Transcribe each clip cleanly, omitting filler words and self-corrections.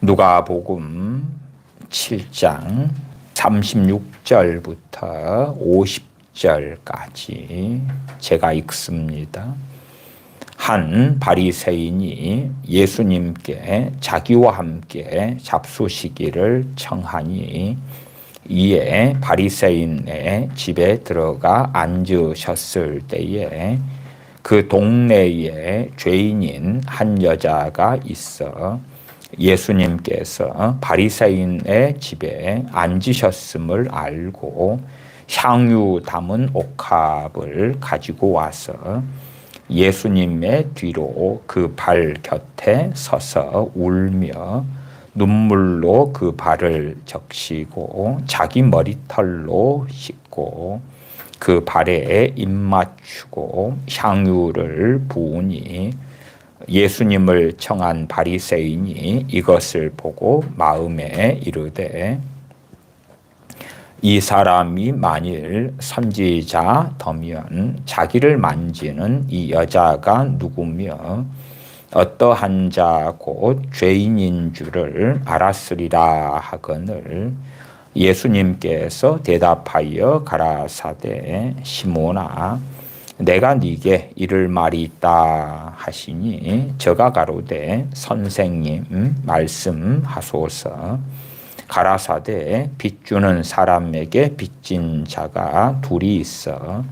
누가복음 7장 36절부터 50절까지 제가 읽습니다. 한 바리새인이 예수님께 자기와 함께 잡수시기를 청하니 이에 바리새인의 집에 들어가 앉으셨을 때에 그 동네에 죄인인 한 여자가 있어 예수님께서 바리새인의 집에 앉으셨음을 알고 향유 담은 옥합을 가지고 와서 예수님의 뒤로 그 발 곁에 서서 울며 눈물로 그 발을 적시고 자기 머리털로 씻고 그 발에 입 맞추고 향유를 부으니 예수님을 청한 바리새인이 이것을 보고 마음에 이르되 이 사람이 만일 선지자더면 자기를 만지는 이 여자가 누구며 어떠한 자 곧 죄인인 줄을 알았으리라 하거늘 예수님께서 대답하여 가라사대 시몬아 내가 네게 이를 말이 있다 하시니 저가 가로되 선생님 말씀하소서. 가라사대 빚주는 사람에게 빚진 자가 둘이 있어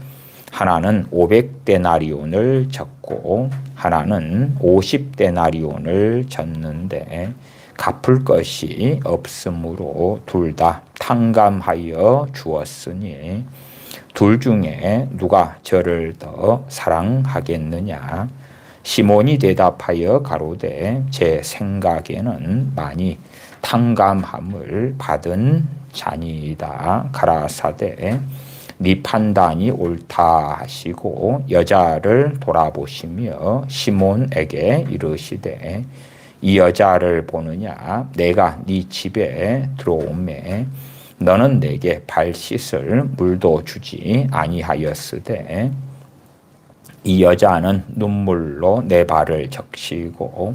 하나는 500데나리온을 졌고 하나는 50데나리온을 졌는데 갚을 것이 없으므로 둘 다 탕감하여 주었으니 둘 중에 누가 저를 더 사랑하겠느냐? 시몬이 대답하여 가로되 제 생각에는 많이 탕감함을 받은 자니이다. 가라사대 네 판단이 옳다 하시고 여자를 돌아보시며 시몬에게 이르시되 이 여자를 보느냐? 내가 네 집에 들어오매 너는 내게 발 씻을 물도 주지 아니하였으되 이 여자는 눈물로 내 발을 적시고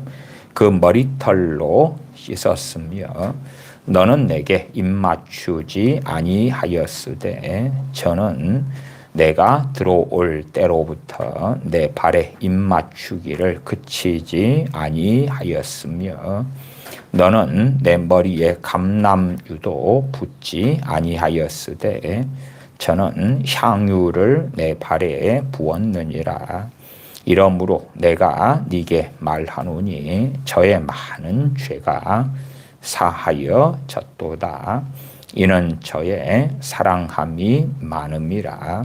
그 머리털로 씻었으며 너는 내게 입 맞추지 아니하였으되 저는 내가 들어올 때로부터 내 발에 입 맞추기를 그치지 아니하였으며 너는 내 머리에 감람유도 붓지 아니하였으되 저는 향유를 내 발에 부었느니라. 이러므로 내가 네게 말하노니 저의 많은 죄가 사하여 졌도다. 이는 저의 사랑함이 많음이라.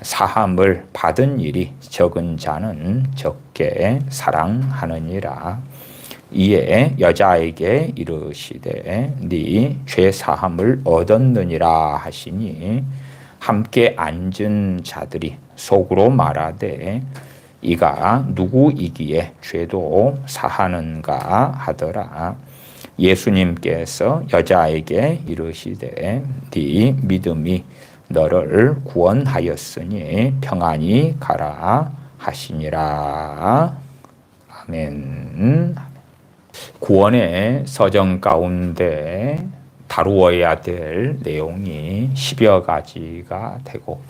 사함을 받은 일이 적은 자는 적게 사랑하느니라. 이에 여자에게 이르시되 네 죄 사함을 얻었느니라 하시니 함께 앉은 자들이 속으로 말하되 이가 누구이기에 죄도 사하는가 하더라. 예수님께서 여자에게 이르시되 네 믿음이 너를 구원하였으니 평안히 가라 하시니라. 아멘. 구원의 서정 가운데 다루어야 될 내용이 10여 가지가 되고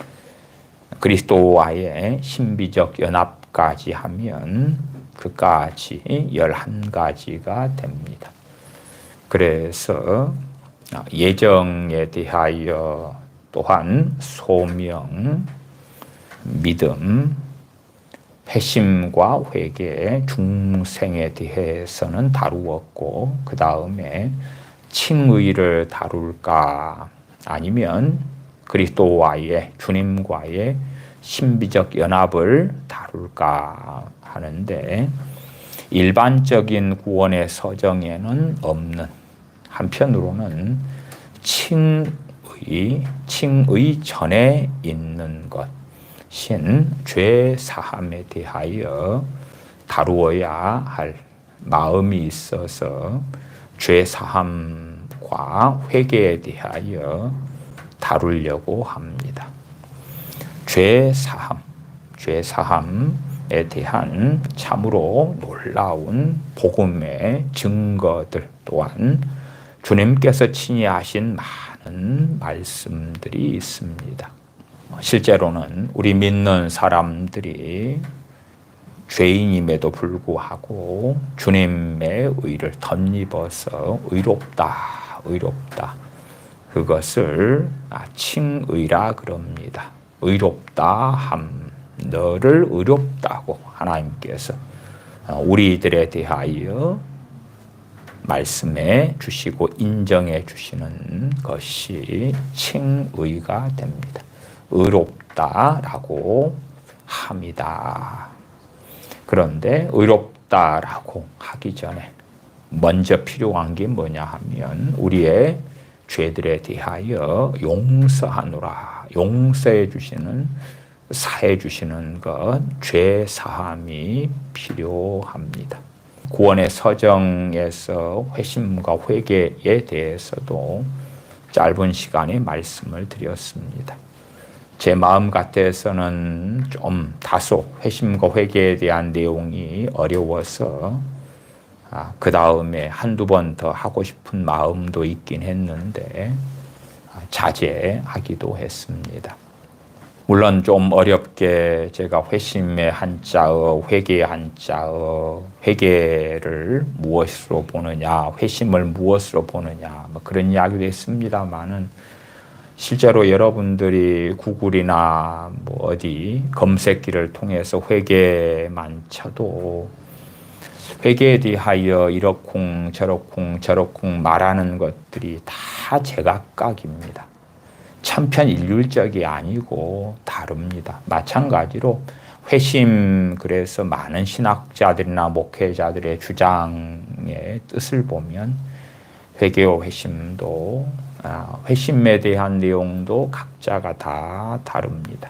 그리스도와의 신비적 연합까지 하면 그까지 11가지가 됩니다. 그래서 예정에 대하여 또한 소명, 믿음, 회심과 회개, 중생에 대해서는 다루었고 그 다음에 칭의를 다룰까 아니면 그리스도와의 주님과의 신비적 연합을 다룰까 하는데 일반적인 구원의 서정에는 없는 한편으로는 칭의 전에 있는 것인 죄 사함에 대하여 다루어야 할 마음이 있어서 죄 사함과 회개에 대하여 다루려고 합니다. 죄 사함 대한 참으로 놀라운 복음의 증거들 또한 주님께서 친히 하신 많은 말씀들이 있습니다. 실제로는 우리 믿는 사람들이 죄인임에도 불구하고 주님의 의를 덧입어서 의롭다. 그것을 칭의라 그럽니다. 의롭다 함. 너를 의롭다고 하나님께서 우리들에 대하여 말씀해 주시고 인정해 주시는 것이 칭의가 됩니다. 의롭다라고 합니다. 그런데 의롭다라고 하기 전에 먼저 필요한 게 뭐냐 하면 우리의 죄들에 대하여 용서하노라. 용서해 주시는 사해 주시는 것, 죄 사함이 필요합니다. 구원의 서정에서 회심과 회개에 대해서도 짧은 시간에 말씀을 드렸습니다. 제 마음 같아서는 좀 다소 회심과 회개에 대한 내용이 어려워서 그 다음에 한두 번 더 하고 싶은 마음도 있긴 했는데 자제하기도 했습니다. 물론 좀 어렵게 제가 회심의 한자어, 회개의 한자어, 회개를 무엇으로 보느냐, 회심을 무엇으로 보느냐, 뭐 그런 이야기도 했습니다만은 실제로 여러분들이 구글이나 뭐 어디 검색기를 통해서 회개만 쳐도 회개에 대하여 이러쿵 저러쿵 말하는 것들이 다 제각각입니다. 천편일률적이 아니고 다릅니다. 마찬가지로 회심, 그래서 많은 신학자들이나 목회자들의 주장의 뜻을 보면 회개와 회심도 회심에 대한 내용도 각자가 다 다릅니다.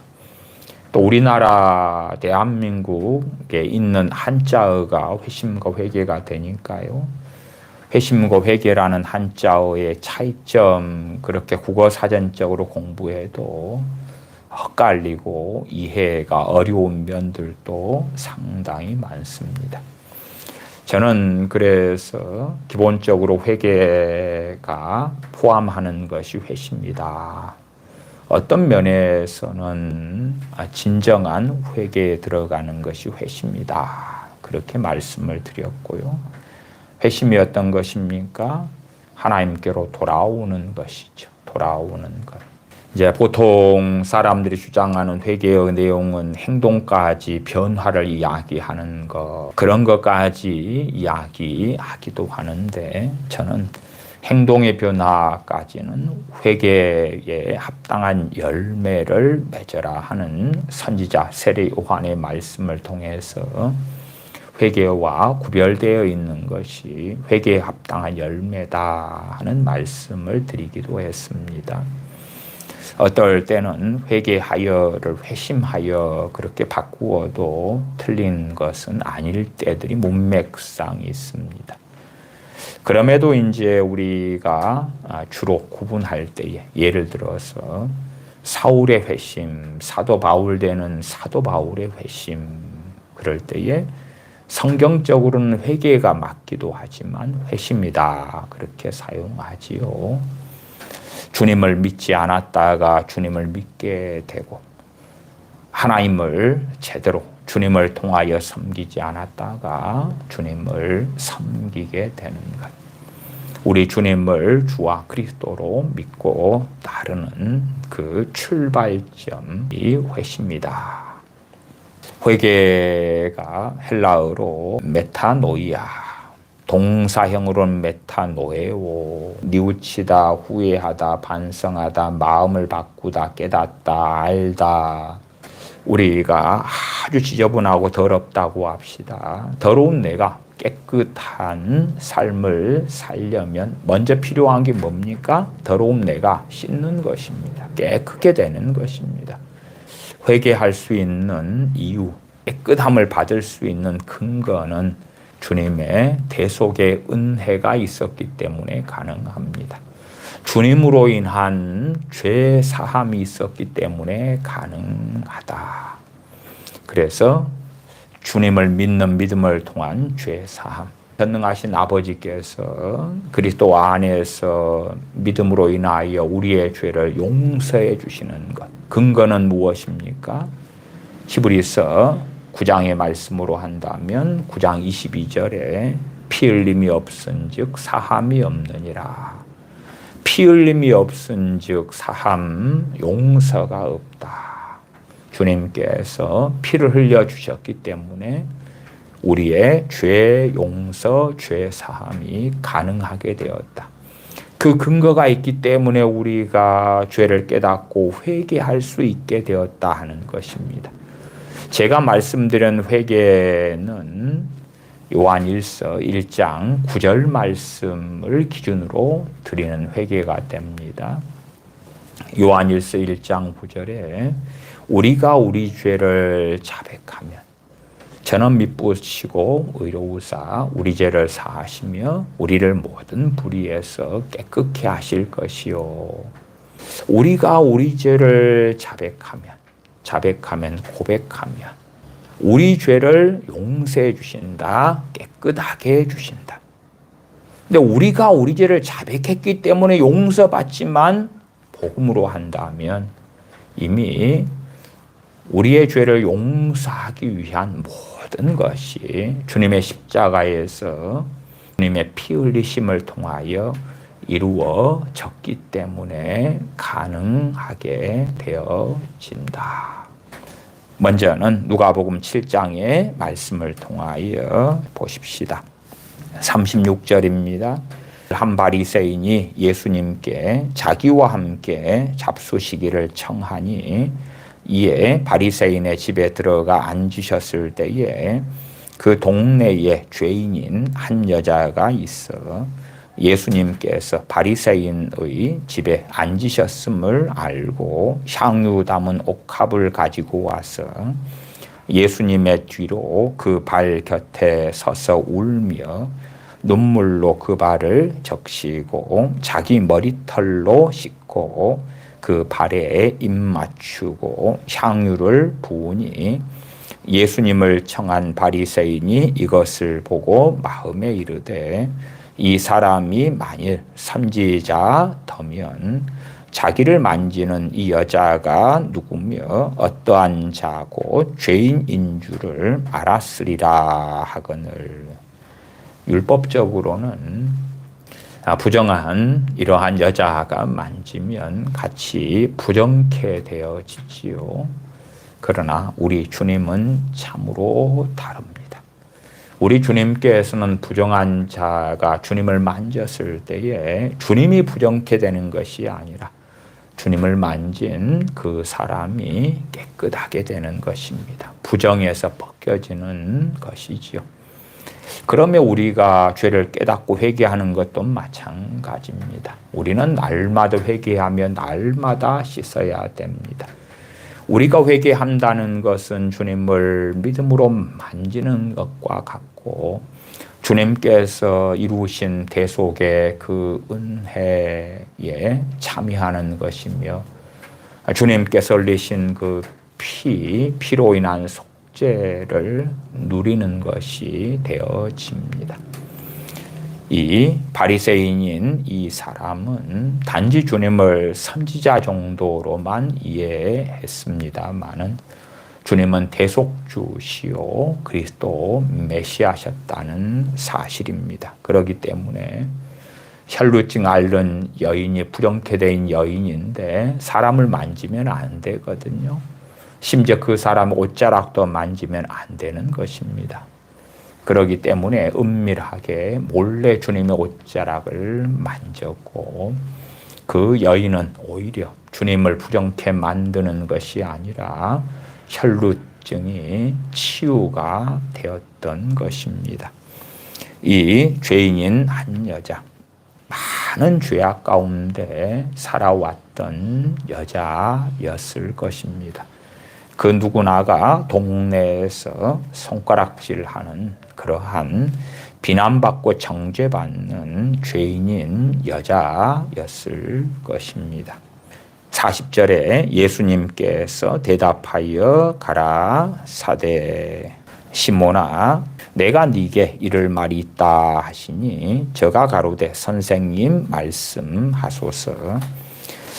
또 우리나라 대한민국에 있는 한자어가 회심과 회개가 되니까요. 회심과 회개라는 한자어의 차이점 그렇게 국어사전적으로 공부해도 헷갈리고 이해가 어려운 면들도 상당히 많습니다. 저는 그래서 기본적으로 회개가 포함하는 것이 회심이다. 어떤 면에서는 진정한 회개에 들어가는 것이 회심이다. 그렇게 말씀을 드렸고요. 회심이 어떤 것입니까? 하나님께로 돌아오는 것이죠. 돌아오는 것. 이제 보통 사람들이 주장하는 회개의 내용은 행동까지 변화를 이야기하는 것, 그런 것까지 이야기하기도 하는데 저는 행동의 변화까지는 회개에 합당한 열매를 맺어라 하는 선지자 세례 요한의 말씀을 통해서 회개와 구별되어 있는 것이 회개에 합당한 열매다 하는 말씀을 드리기도 했습니다. 어떨 때는 회개하여를 회심하여 그렇게 바꾸어도 틀린 것은 아닐 때들이 문맥상이 있습니다. 그럼에도 이제 우리가 주로 구분할 때에 예를 들어서 사울의 회심, 사도 바울 되는 사도 바울의 회심 그럴 때에 성경적으로는 회개가 맞기도 하지만 회심이다 그렇게 사용하지요. 주님을 믿지 않았다가 주님을 믿게 되고 하나님을 제대로 주님을 통하여 섬기지 않았다가 주님을 섬기게 되는 것. 우리 주님을 주와 그리스도로 믿고 따르는 그 출발점이 회심이다. 회개가 헬라어로 메타노이아, 동사형으로는 메타노에오, 뉘우치다, 후회하다, 반성하다, 마음을 바꾸다, 깨닫다, 알다. 우리가 아주 지저분하고 더럽다고 합시다. 더러운 내가 깨끗한 삶을 살려면 먼저 필요한 게 뭡니까? 더러운 내가 씻는 것입니다. 깨끗게 되는 것입니다. 회개할 수 있는 이유, 깨끗함을 받을 수 있는 근거는 주님의 대속의 은혜가 있었기 때문에 가능합니다. 주님으로 인한 죄 사함이 있었기 때문에 가능하다. 그래서 주님을 믿는 믿음을 통한 죄 사함. 전능하신 아버지께서 그리스도 안에서 믿음으로 인하여 우리의 죄를 용서해 주시는 것. 근거는 무엇입니까? 히브리서 9장의 말씀으로 한다면 9장 22절에 피 흘림이 없은즉 사함이 없느니라. 피 흘림이 없은즉 사함 용서가 없다. 주님께서 피를 흘려 주셨기 때문에 우리의 죄 용서, 죄 사함이 가능하게 되었다. 그 근거가 있기 때문에 우리가 죄를 깨닫고 회개할 수 있게 되었다 하는 것입니다. 제가 말씀드린 회개는 요한일서 1장 9절 말씀을 기준으로 드리는 회개가 됩니다. 요한일서 1장 9절에 우리가 우리 죄를 자백하면 저는 미쁘시고 의로우사 우리 죄를 사하시며 우리를 모든 불의에서 깨끗게 하실 것이요. 우리가 우리 죄를 자백하면 고백하면 우리 죄를 용서해 주신다. 깨끗하게 해 주신다. 근데 우리가 우리 죄를 자백했기 때문에 용서받지만 복음으로 한다면 이미 우리의 죄를 용서하기 위한 모든 것이 주님의 십자가에서 주님의 피 흘리심을 통하여 이루어졌기 때문에 가능하게 되어진다. 먼저는 누가복음 7장의 말씀을 통하여 보십시다. 36절입니다. 한 바리새인이 예수님께 자기와 함께 잡수시기를 청하니 이에 바리새인의 집에 들어가 앉으셨을 때에 그 동네에 죄인인 한 여자가 있어 예수님께서 바리새인의 집에 앉으셨음을 알고 향유 담은 옥합을 가지고 와서 예수님의 뒤로 그 발 곁에 서서 울며 눈물로 그 발을 적시고 자기 머리털로 씻고 그 발에 입 맞추고 향유를 부으니 예수님을 청한 바리새인이 이것을 보고 마음에 이르되 이 사람이 만일 선지자더면 자기를 만지는 이 여자가 누구며 어떠한 자고 죄인인 줄을 알았으리라 하거늘. 율법적으로는 부정한 이러한 여자가 만지면 같이 부정케 되어지지요. 그러나 우리 주님은 참으로 다릅니다. 우리 주님께서는 부정한 자가 주님을 만졌을 때에 주님이 부정케 되는 것이 아니라 주님을 만진 그 사람이 깨끗하게 되는 것입니다. 부정에서 벗겨지는 것이지요. 그러면 우리가 죄를 깨닫고 회개하는 것도 마찬가지입니다. 우리는 날마다 회개하며 날마다 씻어야 됩니다. 우리가 회개한다는 것은 주님을 믿음으로 만지는 것과 같고 주님께서 이루신 대속의 그 은혜에 참여하는 것이며 주님께서 흘리신 그 피로 인한 속죄를 누리는 것이 되어집니다. 이 바리새인인 이 사람은 단지 주님을 선지자 정도로만 이해했습니다마는 주님은 대속주시오 그리스도 메시아셨다는 사실입니다. 그렇기 때문에 혈루증 앓는 여인이 부정케 된 여인인데 사람을 만지면 안 되거든요. 심지어 그 사람 옷자락도 만지면 안 되는 것입니다. 그렇기 때문에 은밀하게 몰래 주님의 옷자락을 만졌고 그 여인은 오히려 주님을 부정케 만드는 것이 아니라 혈루증이 치유가 되었던 것입니다. 이 죄인인 한 여자, 많은 죄악 가운데 살아왔던 여자였을 것입니다. 그 누구나가 동네에서 손가락질하는 그러한 비난받고 정죄받는 죄인인 여자였을 것입니다. 40절에 예수님께서 대답하여 가라사대 시몬아 내가 네게 이를 말이 있다 하시니 저가 가로되 선생님 말씀하소서.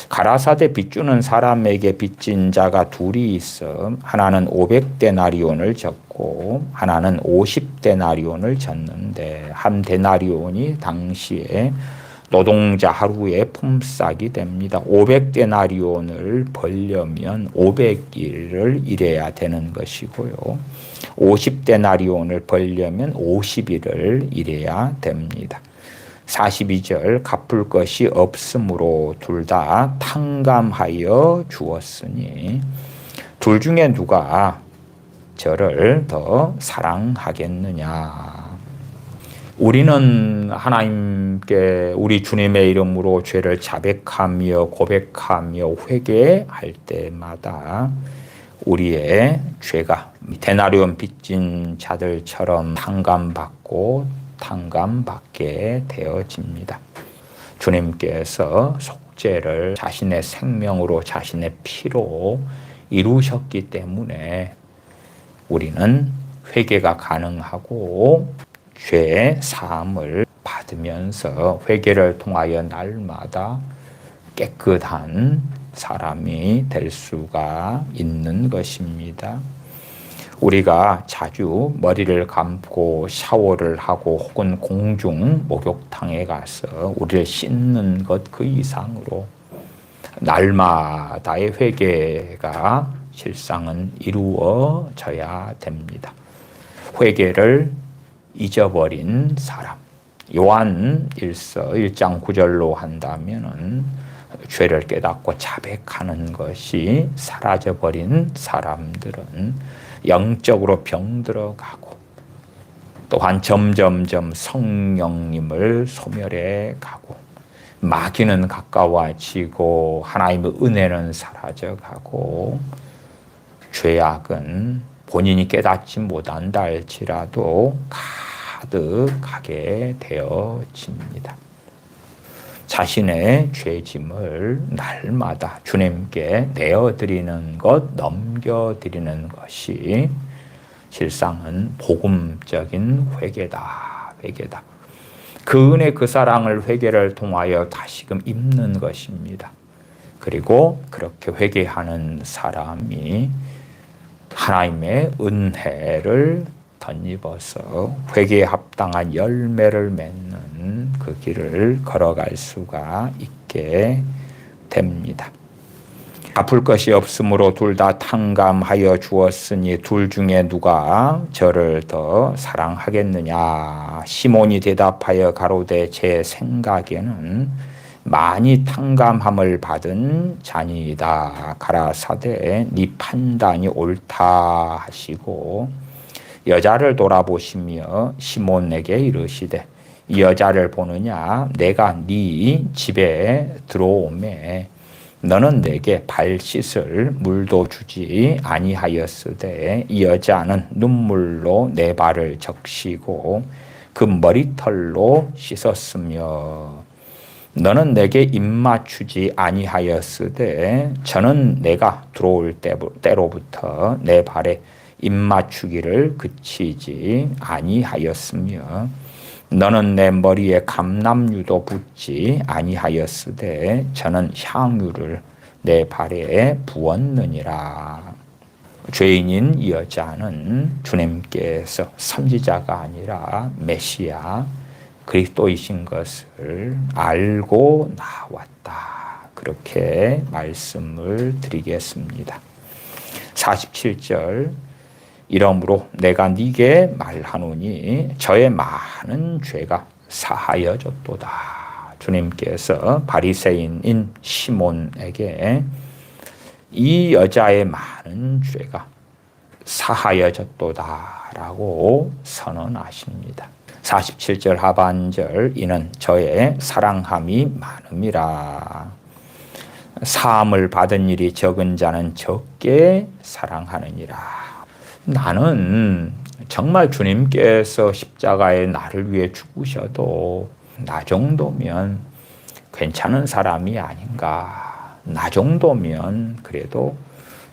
가라사대 빚주는 사람에게 빚진 자가 둘이 있어 하나는 500데나리온을 졌고 하나는 50데나리온을 졌는데 한 데나리온이 당시에 노동자 하루의 품삯이 됩니다. 500데나리온을 벌려면 500일을 일해야 되는 것이고요. 50데나리온을 벌려면 50일을 일해야 됩니다. 42절 갚을 것이 없으므로 둘 다 탕감하여 주었으니 둘 중에 누가 저를 더 사랑하겠느냐. 우리는 하나님께 우리 주님의 이름으로 죄를 자백하며 고백하며 회개할 때마다 우리의 죄가 데나리온 빚진 자들처럼 탕감받고 탕감받게 되어집니다. 주님께서 속죄를 자신의 생명으로 자신의 피로 이루셨기 때문에 우리는 회개가 가능하고 죄 사함을 받으면서 회개를 통하여 날마다 깨끗한 사람이 될 수가 있는 것입니다. 우리가 자주 머리를 감고 샤워를 하고 혹은 공중 목욕탕에 가서 우리를 씻는 것 그 이상으로 날마다의 회개가 실상은 이루어져야 됩니다. 회개를 잊어버린 사람, 요한 1장 9절로 한다면은 죄를 깨닫고 자백하는 것이 사라져버린 사람들은 영적으로 병들어가고 또한 점점점 성령님을 소멸해 가고 마귀는 가까워지고 하나님의 은혜는 사라져가고 죄악은 본인이 깨닫지 못한다 할지라도 가득하게 되어집니다. 자신의 죄짐을 날마다 주님께 내어드리는 것, 넘겨드리는 것이 실상은 복음적인 회개다. 회개다. 그 은혜, 그 사랑을 회개를 통하여 다시금 입는 것입니다. 그리고 그렇게 회개하는 사람이 하나님의 은혜를 덧입어서 회개에 합당한 열매를 맺는 그 길을 걸어갈 수가 있게 됩니다. 갚을 것이 없으므로 둘 다 탕감하여 주었으니 둘 중에 누가 저를 더 사랑하겠느냐. 시몬이 대답하여 가로되 제 생각에는 많이 탕감함을 받은 자니이다. 가라사대 네 판단이 옳다 하시고 여자를 돌아보시며 시몬에게 이르시되 이 여자를 보느냐. 내가 네 집에 들어오매 너는 내게 발 씻을 물도 주지 아니하였으되 이 여자는 눈물로 내 발을 적시고 그 머리털로 씻었으며 너는 내게 입맞추지 아니하였으되 저는 내가 들어올 때로부터 내 발에 입맞추기를 그치지 아니하였으며 너는 내 머리에 감람유도 붓지 아니하였으되 저는 향유를 내 발에 부었느니라. 죄인인 이 여자는 주님께서 선지자가 아니라 메시아 그리스도이신 것을 알고 나왔다. 그렇게 말씀을 드리겠습니다. 47절 이러므로 내가 네게 말하노니 저의 많은 죄가 사하여졌도다. 주님께서 바리새인인 시몬에게 이 여자의 많은 죄가 사하여졌도다라고 선언하십니다. 47절 하반절 이는 저의 사랑함이 많음이라. 사함을 받은 일이 적은 자는 적게 사랑하느니라. 나는 정말 주님께서 십자가에 나를 위해 죽으셔도 나 정도면 괜찮은 사람이 아닌가. 나 정도면 그래도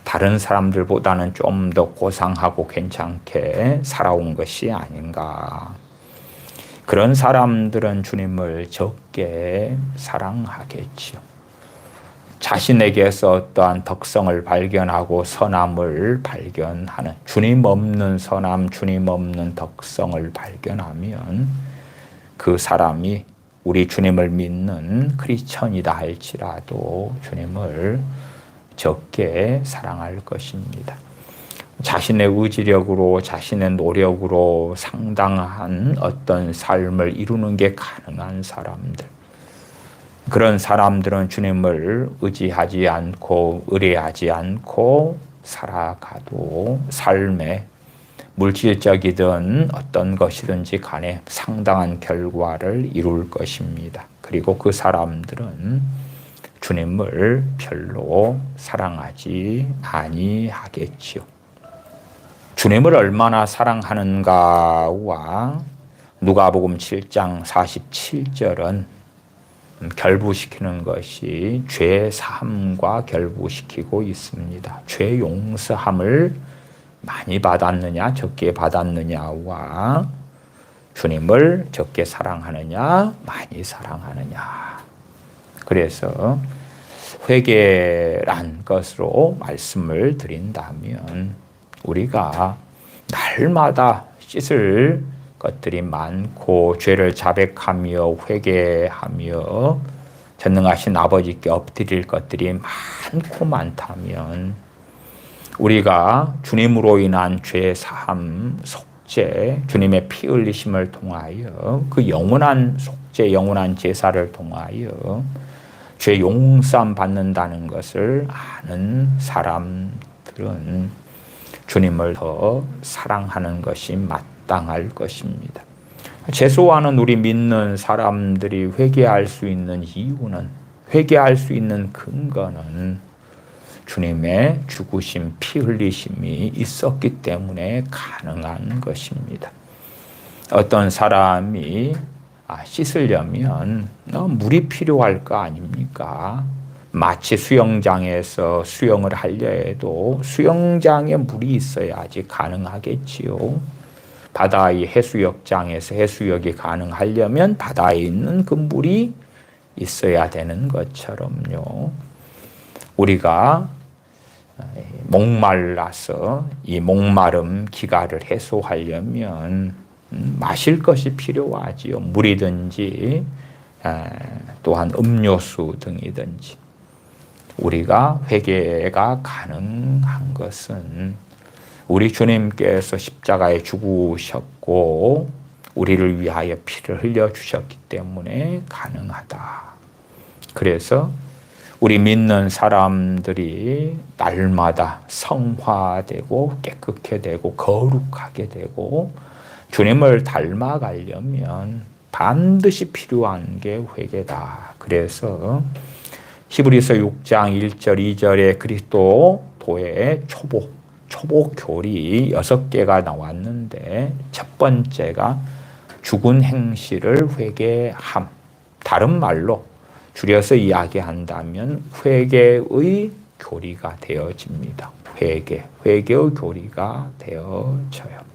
다른 사람들보다는 좀 더 고상하고 괜찮게 살아온 것이 아닌가. 그런 사람들은 주님을 적게 사랑하겠지요. 자신에게서 어떠한 덕성을 발견하고 선함을 발견하는, 주님 없는 선함, 주님 없는 덕성을 발견하면 그 사람이 우리 주님을 믿는 크리스천이다 할지라도 주님을 적게 사랑할 것입니다. 자신의 의지력으로, 자신의 노력으로 상당한 어떤 삶을 이루는 게 가능한 사람들, 그런 사람들은 주님을 의지하지 않고 의뢰하지 않고 살아가도 삶에 물질적이든 어떤 것이든지 간에 상당한 결과를 이룰 것입니다. 그리고 그 사람들은 주님을 별로 사랑하지 아니하겠지요. 주님을 얼마나 사랑하는가와 누가복음 7장 47절은 결부시키는 것이 죄 사함과 결부시키고 있습니다. 죄 용서함을 많이 받았느냐 적게 받았느냐와 주님을 적게 사랑하느냐 많이 사랑하느냐. 그래서 회개란 것으로 말씀을 드린다면 우리가 날마다 씻을 것들이 많고 죄를 자백하며 회개하며 전능하신 아버지께 엎드릴 것들이 많고 많다면 우리가 주님으로 인한 죄 사함, 속죄, 주님의 피 흘리심을 통하여 그 영원한 속죄, 영원한 제사를 통하여 죄 용서함 받는다는 것을 아는 사람들은 주님을 더 사랑하는 것이 마땅할 것입니다. 재수하는 우리 믿는 사람들이 회개할 수 있는 이유는, 회개할 수 있는 근거는 주님의 죽으심, 피 흘리심이 있었기 때문에 가능한 것입니다. 어떤 사람이 씻으려면 물이 필요할 거 아닙니까? 마치 수영장에서 수영을 하려 해도 수영장에 물이 있어야지 가능하겠지요. 바다의 해수욕장에서 해수욕이 가능하려면 바다에 있는 그 물이 있어야 되는 것처럼요. 우리가 목말라서 이 목마름 기가를 해소하려면 마실 것이 필요하지요. 물이든지 또한 음료수 등이든지. 우리가 회개가 가능한 것은 우리 주님께서 십자가에 죽으셨고 우리를 위하여 피를 흘려주셨기 때문에 가능하다. 그래서 우리 믿는 사람들이 날마다 성화되고 깨끗게 되고 거룩하게 되고 주님을 닮아가려면 반드시 필요한 게 회개다. 그래서 히브리서 6장 1절 2절에 그리스도의 초보 교리 6개가 나왔는데 첫 번째가 죽은 행실을 회개함. 다른 말로 줄여서 이야기한다면 회개의 교리가 되어집니다. 회개의 교리가 되어져요.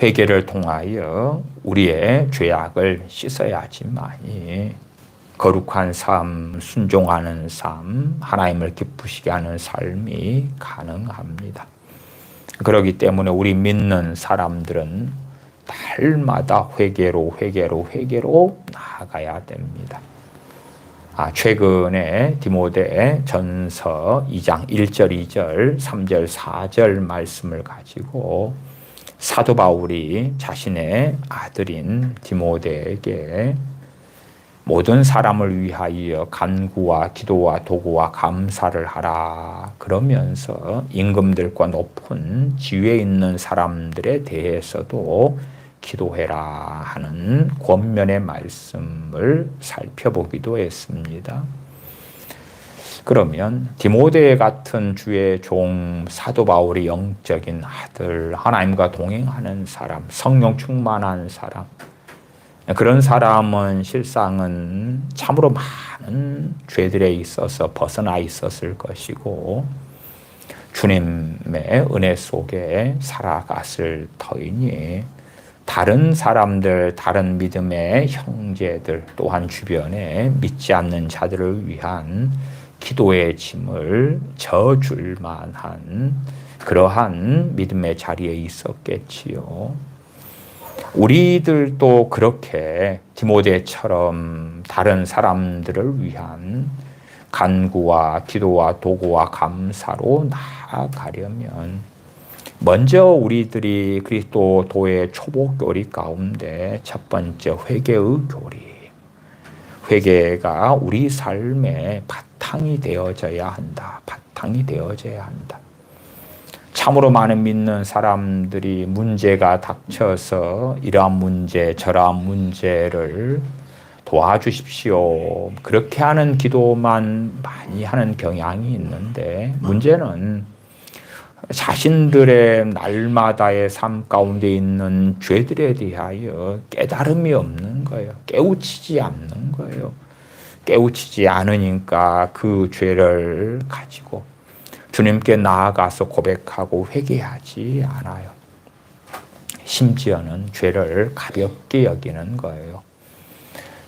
회개를 통하여 우리의 죄악을 씻어야지만이 거룩한 삶, 순종하는 삶, 하나님을 기쁘시게 하는 삶이 가능합니다. 그렇기 때문에 우리 믿는 사람들은 날마다 회개로 나아가야 됩니다. 최근에 디모데 전서 2장 1절, 2절, 3절, 4절 말씀을 가지고 사도 바울이 자신의 아들인 디모데에게 모든 사람을 위하여 간구와 기도와 도구와 감사를 하라. 그러면서 임금들과 높은 지위에 있는 사람들에 대해서도 기도해라 하는 권면의 말씀을 살펴보기도 했습니다. 그러면 디모데 같은 주의 종 사도 바울의 영적인 아들, 하나님과 동행하는 사람, 성령 충만한 사람, 그런 사람은 실상은 참으로 많은 죄들에 있어서 벗어나 있었을 것이고 주님의 은혜 속에 살아갔을 터이니 다른 사람들, 다른 믿음의 형제들 또한 주변에 믿지 않는 자들을 위한 기도의 짐을 져줄 만한 그러한 믿음의 자리에 있었겠지요. 우리들도 그렇게 디모데처럼 다른 사람들을 위한 간구와 기도와 도구와 감사로 나아가려면 먼저 우리들이 그리스도도의 초보교리 가운데 첫 번째 회개의 교리, 회개가 우리 삶의 바탕이 되어져야 한다. 바탕이 되어져야 한다. 참으로 많은 믿는 사람들이 문제가 닥쳐서 이러한 문제, 저러한 문제를 도와주십시오. 그렇게 하는 기도만 많이 하는 경향이 있는데 문제는 자신들의 날마다의 삶 가운데 있는 죄들에 대하여 깨달음이 없는 거예요. 깨우치지 않는 거예요. 깨우치지 않으니까 그 죄를 가지고 주님께 나아가서 고백하고 회개하지 않아요. 심지어는 죄를 가볍게 여기는 거예요.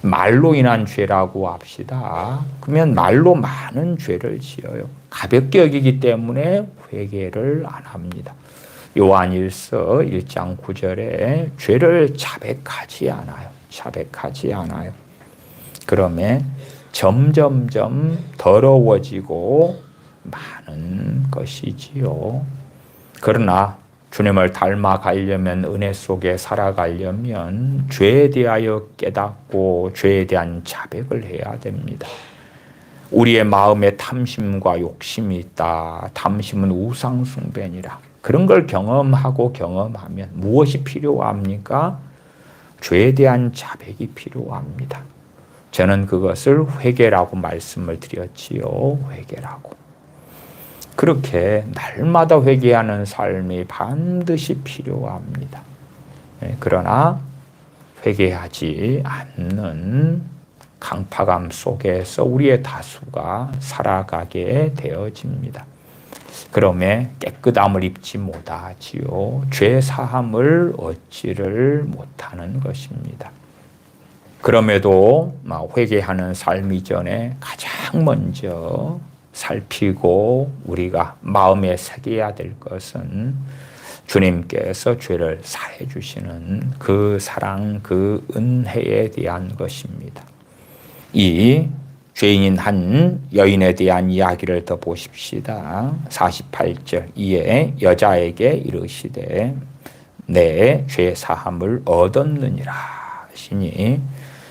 말로 인한 죄라고 합시다. 그러면 말로 많은 죄를 지어요. 가볍게 여기기 때문에 회개를 안 합니다. 요한일서 1장 9절에 죄를 자백하지 않아요. 자백하지 않아요. 그러면 점점점 더러워지고 많은 것이지요. 그러나 주님을 닮아가려면, 은혜 속에 살아가려면 죄에 대하여 깨닫고 죄에 대한 자백을 해야 됩니다. 우리의 마음에 탐심과 욕심이 있다. 탐심은 우상숭배니라. 그런 걸 경험하고 경험하면 무엇이 필요합니까? 죄에 대한 자백이 필요합니다. 저는 그것을 회개라고 말씀을 드렸지요. 회개라고. 그렇게 날마다 회개하는 삶이 반드시 필요합니다. 그러나 회개하지 않는 강팍함 속에서 우리의 다수가 살아가게 되어집니다. 그러면 깨끗함을 입지 못하지요. 죄 사함을 얻지를 못하는 것입니다. 그럼에도 회개하는 삶 이전에 가장 먼저 살피고 우리가 마음에 새겨야 될 것은 주님께서 죄를 사해 주시는 그 사랑, 그 은혜에 대한 것입니다. 이 죄인인 한 여인에 대한 이야기를 더 보십시다. 48절 이에 여자에게 이르시되 내 죄 사함을 얻었느니라 하시니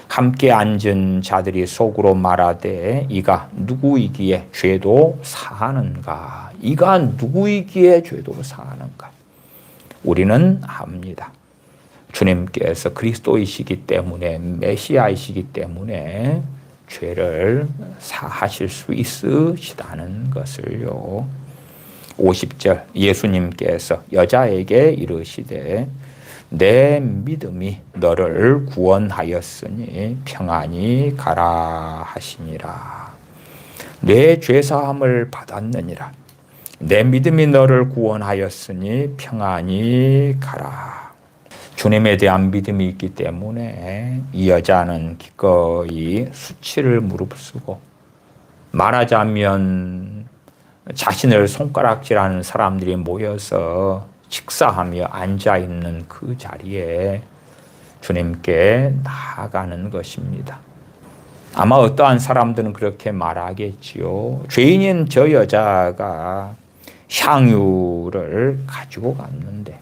함께 앉은 자들이 속으로 말하되 이가 누구이기에 죄도 사하는가? 이가 누구이기에 죄도 사하는가? 우리는 압니다. 주님께서 그리스도이시기 때문에, 메시아이시기 때문에 죄를 사하실 수 있으시다는 것을요. 50절 예수님께서 여자에게 이르시되 내 믿음이 너를 구원하였으니 평안히 가라 하시니라. 내 죄사함을 받았느니라. 내 믿음이 너를 구원하였으니 평안히 가라. 주님에 대한 믿음이 있기 때문에 이 여자는 기꺼이 수치를 무릅쓰고, 말하자면 자신을 손가락질하는 사람들이 모여서 식사하며 앉아있는 그 자리에 주님께 나아가는 것입니다. 아마 어떠한 사람들은 그렇게 말하겠지요. 죄인인 저 여자가 향유를 가지고 갔는데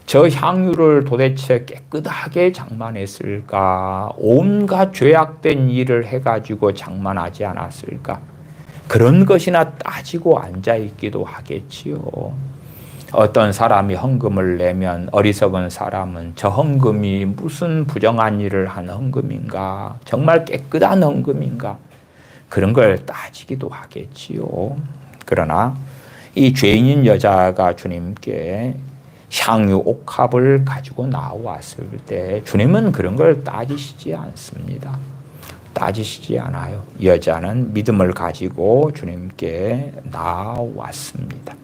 저 향유를 도대체 깨끗하게 장만했을까? 온갖 죄악된 일을 해가지고 장만하지 않았을까? 그런 것이나 따지고 앉아있기도 하겠지요. 어떤 사람이 헌금을 내면 어리석은 사람은 저 헌금이 무슨 부정한 일을 한 헌금인가? 정말 깨끗한 헌금인가? 그런 걸 따지기도 하겠지요. 그러나 이 죄인인 여자가 주님께 향유 옥합을 가지고 나왔을 때 주님은 그런 걸 따지시지 않습니다. 따지시지 않아요. 여자는 믿음을 가지고 주님께 나왔습니다.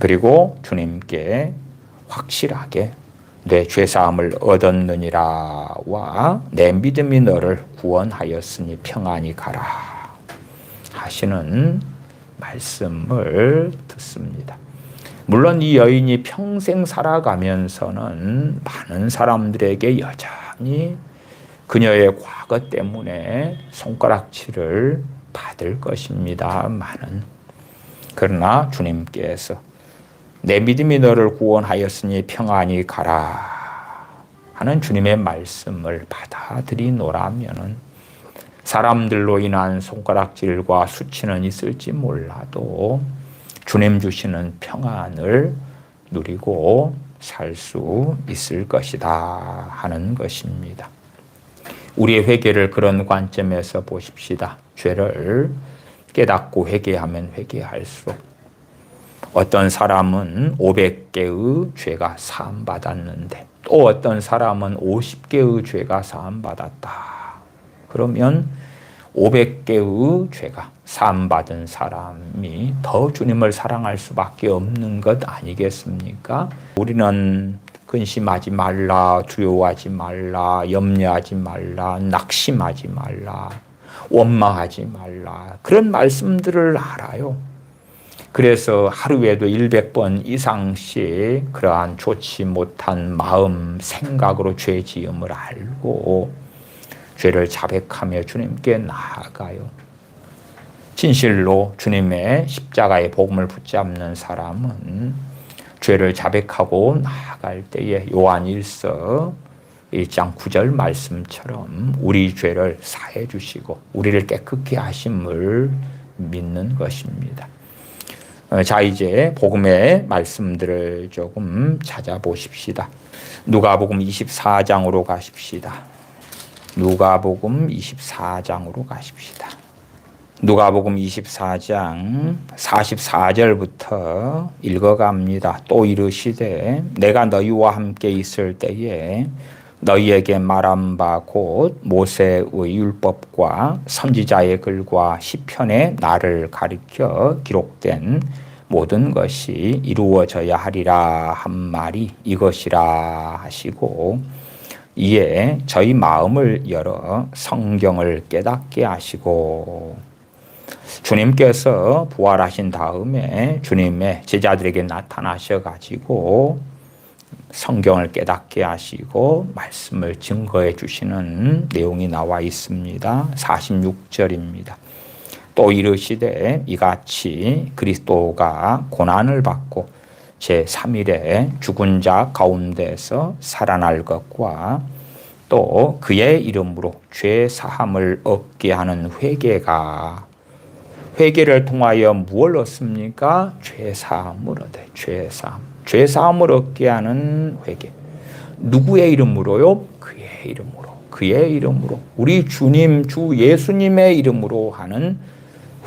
그리고 주님께 확실하게 내 죄사함을 얻었느니라와 내 믿음이 너를 구원하였으니 평안히 가라 하시는 말씀을 듣습니다. 물론 이 여인이 평생 살아가면서는 많은 사람들에게 여전히 그녀의 과거 때문에 손가락질을 받을 것입니다. 그러나 주님께서 내 믿음이 너를 구원하였으니 평안히 가라 하는 주님의 말씀을 받아들이노라면은 사람들로 인한 손가락질과 수치는 있을지 몰라도 주님 주시는 평안을 누리고 살 수 있을 것이다 하는 것입니다. 우리의 회개를 그런 관점에서 보십시다. 죄를 깨닫고 회개하면 회개할수록 어떤 사람은 500개의 죄가 사함받았는데 또 어떤 사람은 50개의 죄가 사함받았다. 그러면 500개의 죄가 사함받은 사람이 더 주님을 사랑할 수밖에 없는 것 아니겠습니까? 우리는 근심하지 말라, 두려워하지 말라, 염려하지 말라, 낙심하지 말라, 원망하지 말라 그런 말씀들을 알아요. 그래서 하루에도 100번 이상씩 그러한 좋지 못한 마음, 생각으로 죄 지음을 알고 죄를 자백하며 주님께 나아가요. 진실로 주님의 십자가의 복음을 붙잡는 사람은 죄를 자백하고 나아갈 때에 요한 1서 1장 9절 말씀처럼 우리 죄를 사해 주시고 우리를 깨끗게 하심을 믿는 것입니다. 자, 이제 복음의 말씀들을 조금 찾아보십시다. 누가복음 24장으로 가십시다. 누가복음 24장으로 가십시다. 누가복음 24장 44절부터 읽어갑니다. 또 이르시되 내가 너희와 함께 있을 때에 너희에게 말한 바 곧 모세의 율법과 선지자의 글과 시편의 나를 가리켜 기록된 모든 것이 이루어져야 하리라 한 말이 이것이라 하시고 이에 저희 마음을 열어 성경을 깨닫게 하시고 주님께서 부활하신 다음에 주님의 제자들에게 나타나셔 가지고 성경을 깨닫게 하시고 말씀을 증거해 주시는 내용이 나와 있습니다. 46절입니다. 또 이르시되 이같이 그리스도가 고난을 받고 제3일에 죽은 자 가운데서 살아날 것과 또 그의 이름으로 죄 사함을 얻게 하는 회개를 통하여 무엇을 얻습니까? 죄 사함을 얻어요. 죄 사함을 얻게 하는 회개. 누구의 이름으로요? 그의 이름으로 우리 주님 주 예수님의 이름으로 하는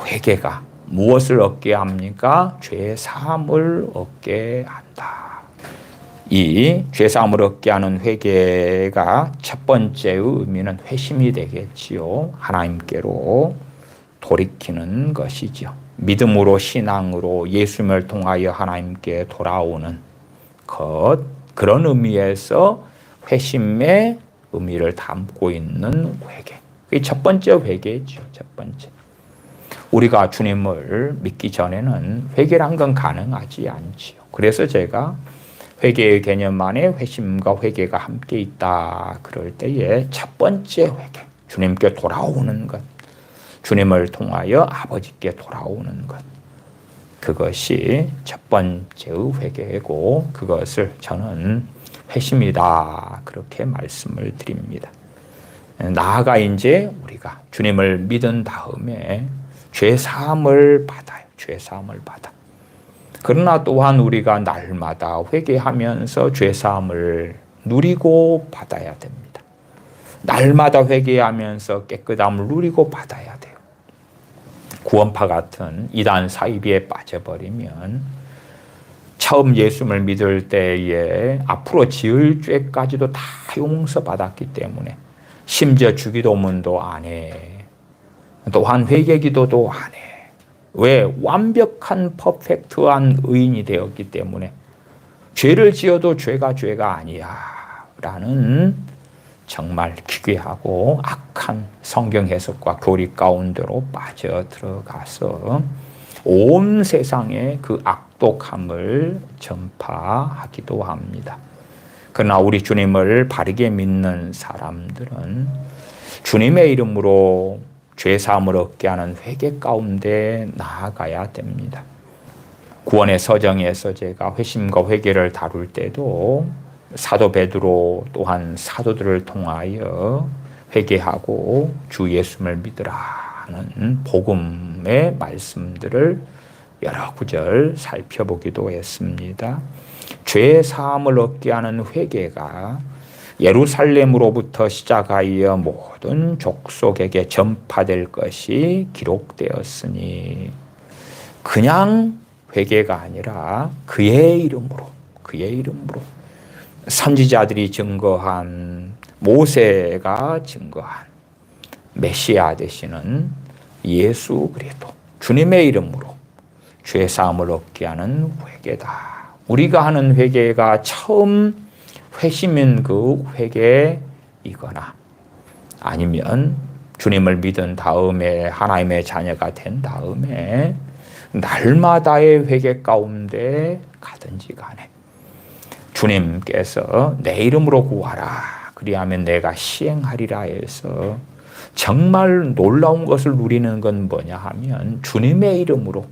회개가 무엇을 얻게 합니까? 죄 사함을 얻게 한다. 이 죄 사함을 얻게 하는 회개가 첫 번째의 의미는 회심이 되겠지요. 하나님께로 돌이키는 것이죠. 믿음으로 신앙으로 예수님을 통하여 하나님께 돌아오는 것, 그런 의미에서 회심의 의미를 담고 있는 회개. 그게 첫 번째 회개죠. 첫 번째. 우리가 주님을 믿기 전에는 회개란 건 가능하지 않지요. 그래서 제가 회개의 개념 안에 회심과 회개가 함께 있다 그럴 때에 첫 번째 회개, 주님께 돌아오는 것, 주님을 통하여 아버지께 돌아오는 것, 그것이 첫 번째의 회개고 그것을 저는 회심이다 그렇게 말씀을 드립니다. 나아가 이제 우리가 주님을 믿은 다음에 죄 사함을 받아요. 죄 사함을 받아. 그러나 또한 우리가 날마다 회개하면서 죄 사함을 누리고 받아야 됩니다. 날마다 회개하면서 깨끗함을 누리고 받아야 돼요. 구원파 같은 이단 사이비에 빠져버리면 처음 예수님을 믿을 때에 앞으로 지을 죄까지도 다 용서받았기 때문에 심지어 주기도문도 안 해. 또한 회개기도도 안 해. 왜? 완벽한 퍼펙트한 의인이 되었기 때문에 죄를 지어도 죄가 아니야 라는 정말 기괴하고 악한 성경 해석과 교리 가운데로 빠져 들어가서 온 세상에 그 악독함을 전파하기도 합니다. 그러나 우리 주님을 바르게 믿는 사람들은 주님의 이름으로 죄사함을 얻게 하는 회개 가운데 나아가야 됩니다. 구원의 서정에서 제가 회심과 회개를 다룰 때도 사도 베드로 또한 사도들을 통하여 회개하고 주 예수를 믿으라 하는 복음의 말씀들을 여러 구절 살펴보기도 했습니다. 죄 사함을 얻게 하는 회개가 예루살렘으로부터 시작하여 모든 족속에게 전파될 것이 기록되었으니 그냥 회개가 아니라 그의 이름으로 선지자들이 증거한 모세가 증거한 메시아 되시는 예수 그리스도 주님의 이름으로 죄 사함을 얻게 하는 회개다. 우리가 하는 회개가 처음 회심인 그 회개이거나 아니면 주님을 믿은 다음에 하나님의 자녀가 된 다음에 날마다의 회개 가운데 가든지 간에 주님께서 내 이름으로 구하라 그리하면 내가 시행하리라 해서 정말 놀라운 것을 누리는 건 뭐냐 하면 주님의 이름으로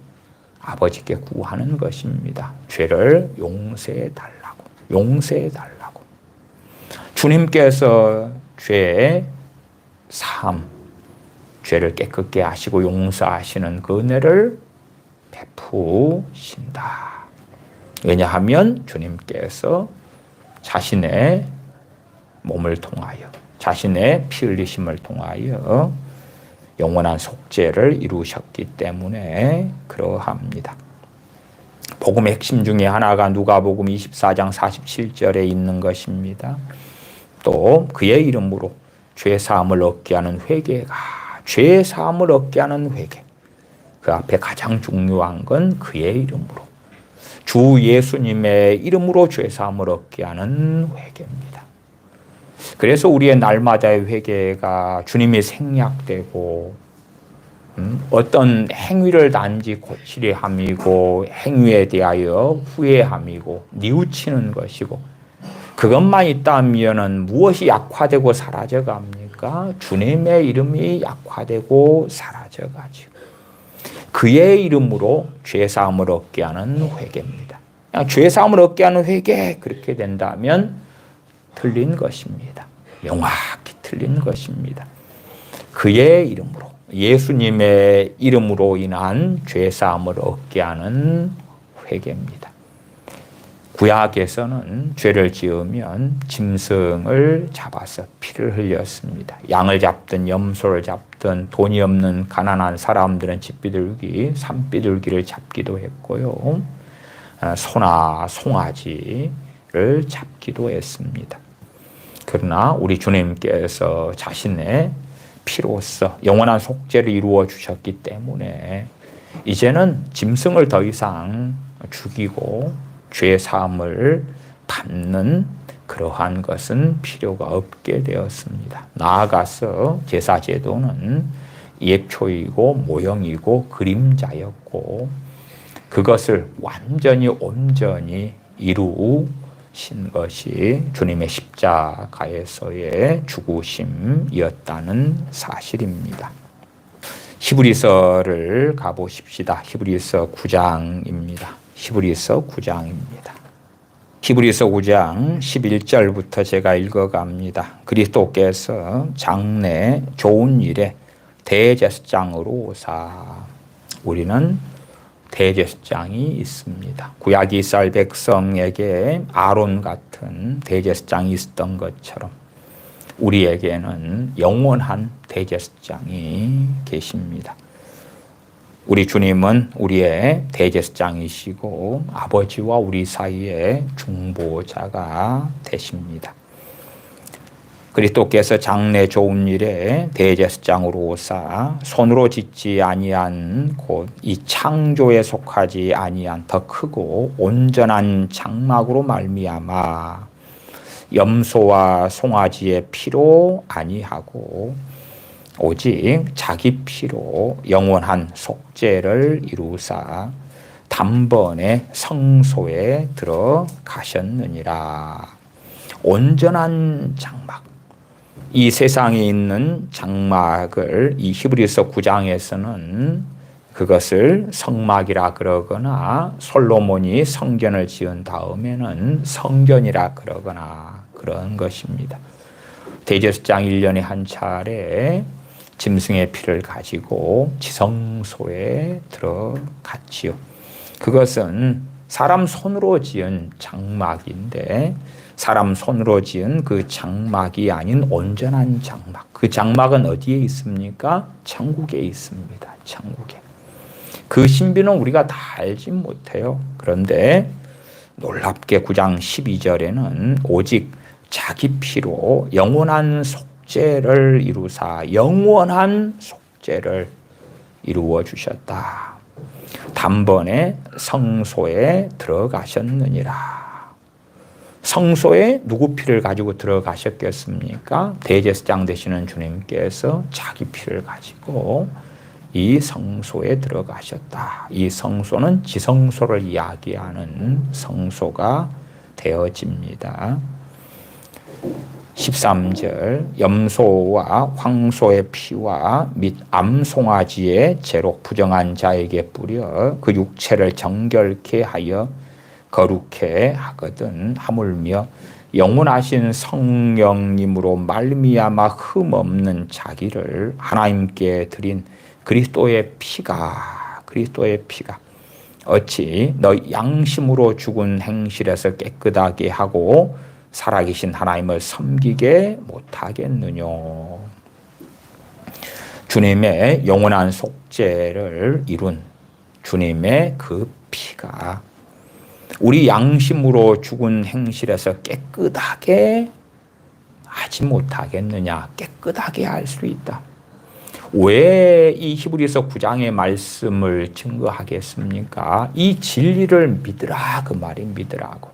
아버지께 구하는 것입니다. 죄를 용서해 달라고. 주님께서 죄의 사함, 죄를 깨끗게 하시고 용서하시는 그 은혜를 베푸신다. 왜냐하면 주님께서 자신의 몸을 통하여 자신의 피 흘리심을 통하여 영원한 속죄를 이루셨기 때문에 그러합니다. 복음의 핵심 중에 하나가 누가복음 24장 47절에 있는 것입니다. 또 그의 이름으로 죄 사함을 얻게 하는 회개가 죄 사함을 얻게 하는 회개. 그 앞에 가장 중요한 건 그의 이름으로 주 예수님의 이름으로 죄 사함을 얻게 하는 회개입니다. 그래서 우리의 날마다의 회개가 주님이 생략되고 어떤 행위를 단지 고치려 함이고 행위에 대하여 후회함이고 뉘우치는 것이고 그것만 있다면 무엇이 약화되고 사라져 갑니까? 주님의 이름이 약화되고 사라져 가지고 그의 이름으로 죄사함을 얻게 하는 회개입니다. 죄사함을 얻게 하는 회개 그렇게 된다면 틀린 것입니다. 명확히 틀린 것입니다. 그의 이름으로 예수님의 이름으로 인한 죄사함을 얻게 하는 회개입니다. 구약에서는 죄를 지으면 짐승을 잡아서 피를 흘렸습니다. 양을 잡든 염소를 잡든 돈이 없는 가난한 사람들은 집비둘기, 산비둘기를 잡기도 했고요. 소나 송아지를 잡기도 했습니다. 그러나 우리 주님께서 자신의 피로써 영원한 속죄를 이루어 주셨기 때문에 이제는 짐승을 더 이상 죽이고 죄 사함을 받는 그러한 것은 필요가 없게 되었습니다. 나아가서 제사 제도는 예표이고 모형이고 그림자였고 그것을 완전히 온전히 이루신 것이 주님의 십자가에서의 죽으심이었다는 사실입니다. 히브리서를 가보십시다. 히브리서 9장입니다. 히브리서 9장입니다. 히브리서 9장 11절부터 제가 읽어갑니다. 그리스도께서 장래 좋은 일에 대제사장으로 오사. 우리는 대제사장이 있습니다. 구약 이스라엘 백성에게 아론 같은 대제사장이 있었던 것처럼 우리에게는 영원한 대제사장이 계십니다. 우리 주님은 우리의 대제사장이시고 아버지와 우리 사이의 중보자가 되십니다. 그리스도께서 장래 좋은 일에 대제사장으로 오사 손으로 짓지 아니한 곧 이 창조에 속하지 아니한 더 크고 온전한 장막으로 말미암아 염소와 송아지의 피로 아니하고 오직 자기 피로 영원한 속죄를 이루사 단번에 성소에 들어가셨느니라. 온전한 장막. 이 세상에 있는 장막을 이 히브리서 9장에서는 그것을 성막이라 그러거나 솔로몬이 성전을 지은 다음에는 성전이라 그러거나 그런 것입니다. 대제사장 1년에 한 차례 짐승의 피를 가지고 지성소에 들어갔지요. 그것은 사람 손으로 지은 장막인데 사람 손으로 지은 그 장막이 아닌 온전한 장막. 그 장막은 어디에 있습니까? 천국에 있습니다. 천국에. 그 신비는 우리가 다 알지 못해요. 그런데 놀랍게 9장 12절에는 오직 자기 피로 영원한 속죄를 이루사 영원한 속죄를 이루어 주셨다. 단번에 성소에 들어가셨느니라. 성소에 누구 피를 가지고 들어가셨겠습니까? 대제사장 되시는 주님께서 자기 피를 가지고 이 성소에 들어가셨다. 이 성소는 지성소를 이야기하는 성소가 되어집니다. 13절 염소와 황소의 피와 및 암송아지의 죄로 부정한 자에게 뿌려 그 육체를 정결케 하여 거룩해 하거든 하물며 영원하신 성령님으로 말미암아 흠없는 자기를 하나님께 드린 그리스도의 피가 어찌 너 양심으로 죽은 행실에서 깨끗하게 하고 살아계신 하나님을 섬기게 못하겠느냐. 주님의 영원한 속죄를 이룬 주님의 그 피가 우리 양심으로 죽은 행실에서 깨끗하게 하지 못하겠느냐. 깨끗하게 할 수 있다. 왜 이 히브리서 9장의 말씀을 증거하겠습니까? 이 진리를 믿으라 그 말이 믿으라고.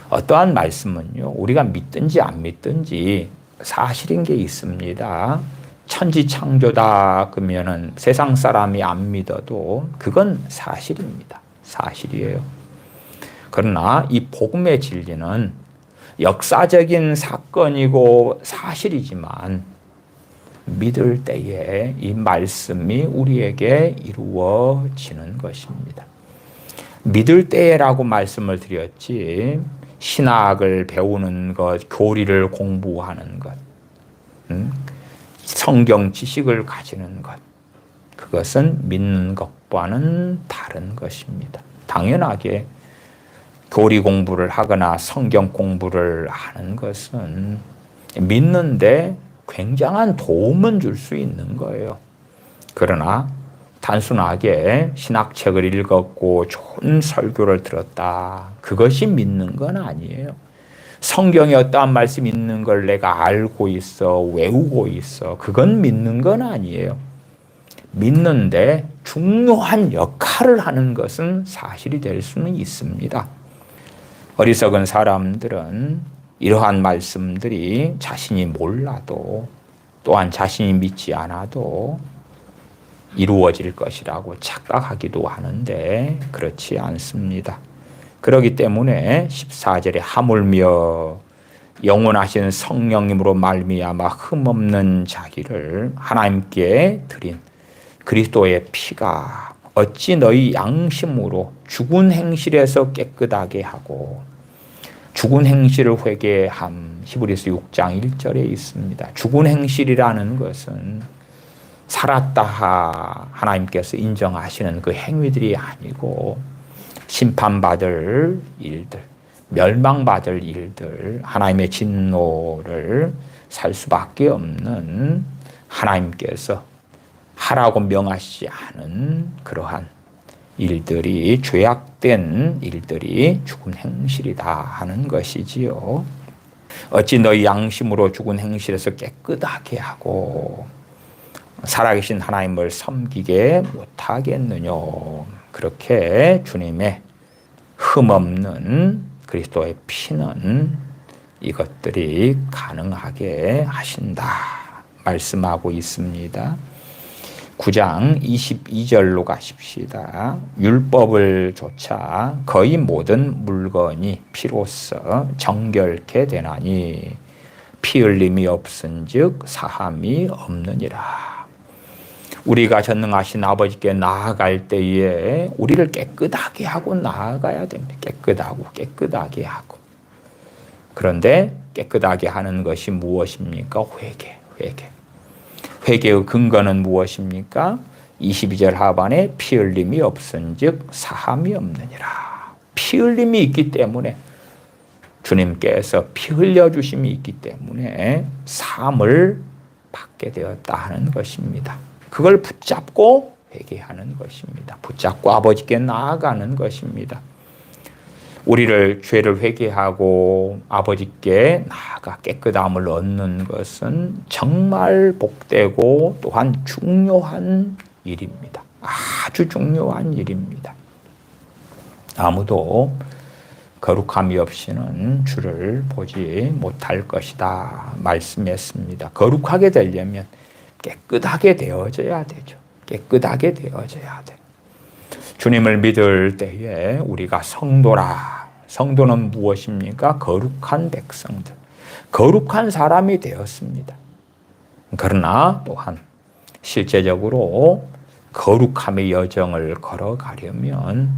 어떠한 말씀은요, 우리가 믿든지 안 믿든지 사실인 게 있습니다. 천지창조다 그러면은 세상 사람이 안 믿어도 그건 사실입니다. 사실이에요. 그러나 이 복음의 진리는 역사적인 사건이고 사실이지만 믿을 때에 이 말씀이 우리에게 이루어지는 것입니다. 믿을 때라고 말씀을 드렸지 신학을 배우는 것, 교리를 공부하는 것, 성경 지식을 가지는 것, 그것은 믿는 것과는 다른 것입니다. 당연하게 교리 공부를 하거나 성경 공부를 하는 것은 믿는데 굉장한 도움은 줄 수 있는 거예요. 그러나 단순하게 신학책을 읽었고 좋은 설교를 들었다. 그것이 믿는 건 아니에요. 성경에 어떠한 말씀이 있는 걸 내가 알고 있어, 외우고 있어. 그건 믿는 건 아니에요. 믿는데 중요한 역할을 하는 것은 사실이 될 수는 있습니다. 어리석은 사람들은 이러한 말씀들이 자신이 몰라도 또한 자신이 믿지 않아도 이루어질 것이라고 착각하기도 하는데 그렇지 않습니다. 그렇기 때문에 14절에 하물며 영원하신 성령님으로 말미암아 흠없는 자기를 하나님께 드린 그리스도의 피가 어찌 너희 양심으로 죽은 행실에서 깨끗하게 하고 죽은 행실을 회개함. 히브리서 6장 1절에 있습니다. 죽은 행실이라는 것은 살았다 하나님께서 인정하시는 그 행위들이 아니고 심판받을 일들, 멸망받을 일들, 하나님의 진노를 살 수밖에 없는 하나님께서 하라고 명하시지 않은 그러한 일들이, 죄악된 일들이 죽은 행실이다 하는 것이지요. 어찌 너희 양심으로 죽은 행실에서 깨끗하게 하고 살아계신 하나님을 섬기게 못하겠느냐. 그렇게 주님의 흠없는 그리스도의 피는 이것들이 가능하게 하신다 말씀하고 있습니다. 9장 22절로 가십시다. 율법을 조차 거의 모든 물건이 피로써 정결케 되나니 피 흘림이 없은즉 사함이 없느니라. 우리가 전능하신 아버지께 나아갈 때에 우리를 깨끗하게 하고 나아가야 됩니다. 깨끗하게 하고. 그런데 깨끗하게 하는 것이 무엇입니까? 회개. 회개의 근거는 무엇입니까? 22절 하반에 피 흘림이 없은즉 사함이 없느니라. 피 흘림이 있기 때문에 주님께서 피 흘려주심이 있기 때문에 사함을 받게 되었다 하는 것입니다. 그걸 붙잡고 회개하는 것입니다. 붙잡고 아버지께 나아가는 것입니다. 우리를 죄를 회개하고 아버지께 나아가 깨끗함을 얻는 것은 정말 복되고 또한 중요한 일입니다. 아주 중요한 일입니다. 아무도 거룩함이 없이는 주를 보지 못할 것이다 말씀했습니다. 거룩하게 되려면 깨끗하게 되어져야 되죠. 깨끗하게 되어져야 돼. 주님을 믿을 때에 우리가 성도라. 성도는 무엇입니까? 거룩한 백성들. 거룩한 사람이 되었습니다. 그러나 또한 실제적으로 거룩함의 여정을 걸어가려면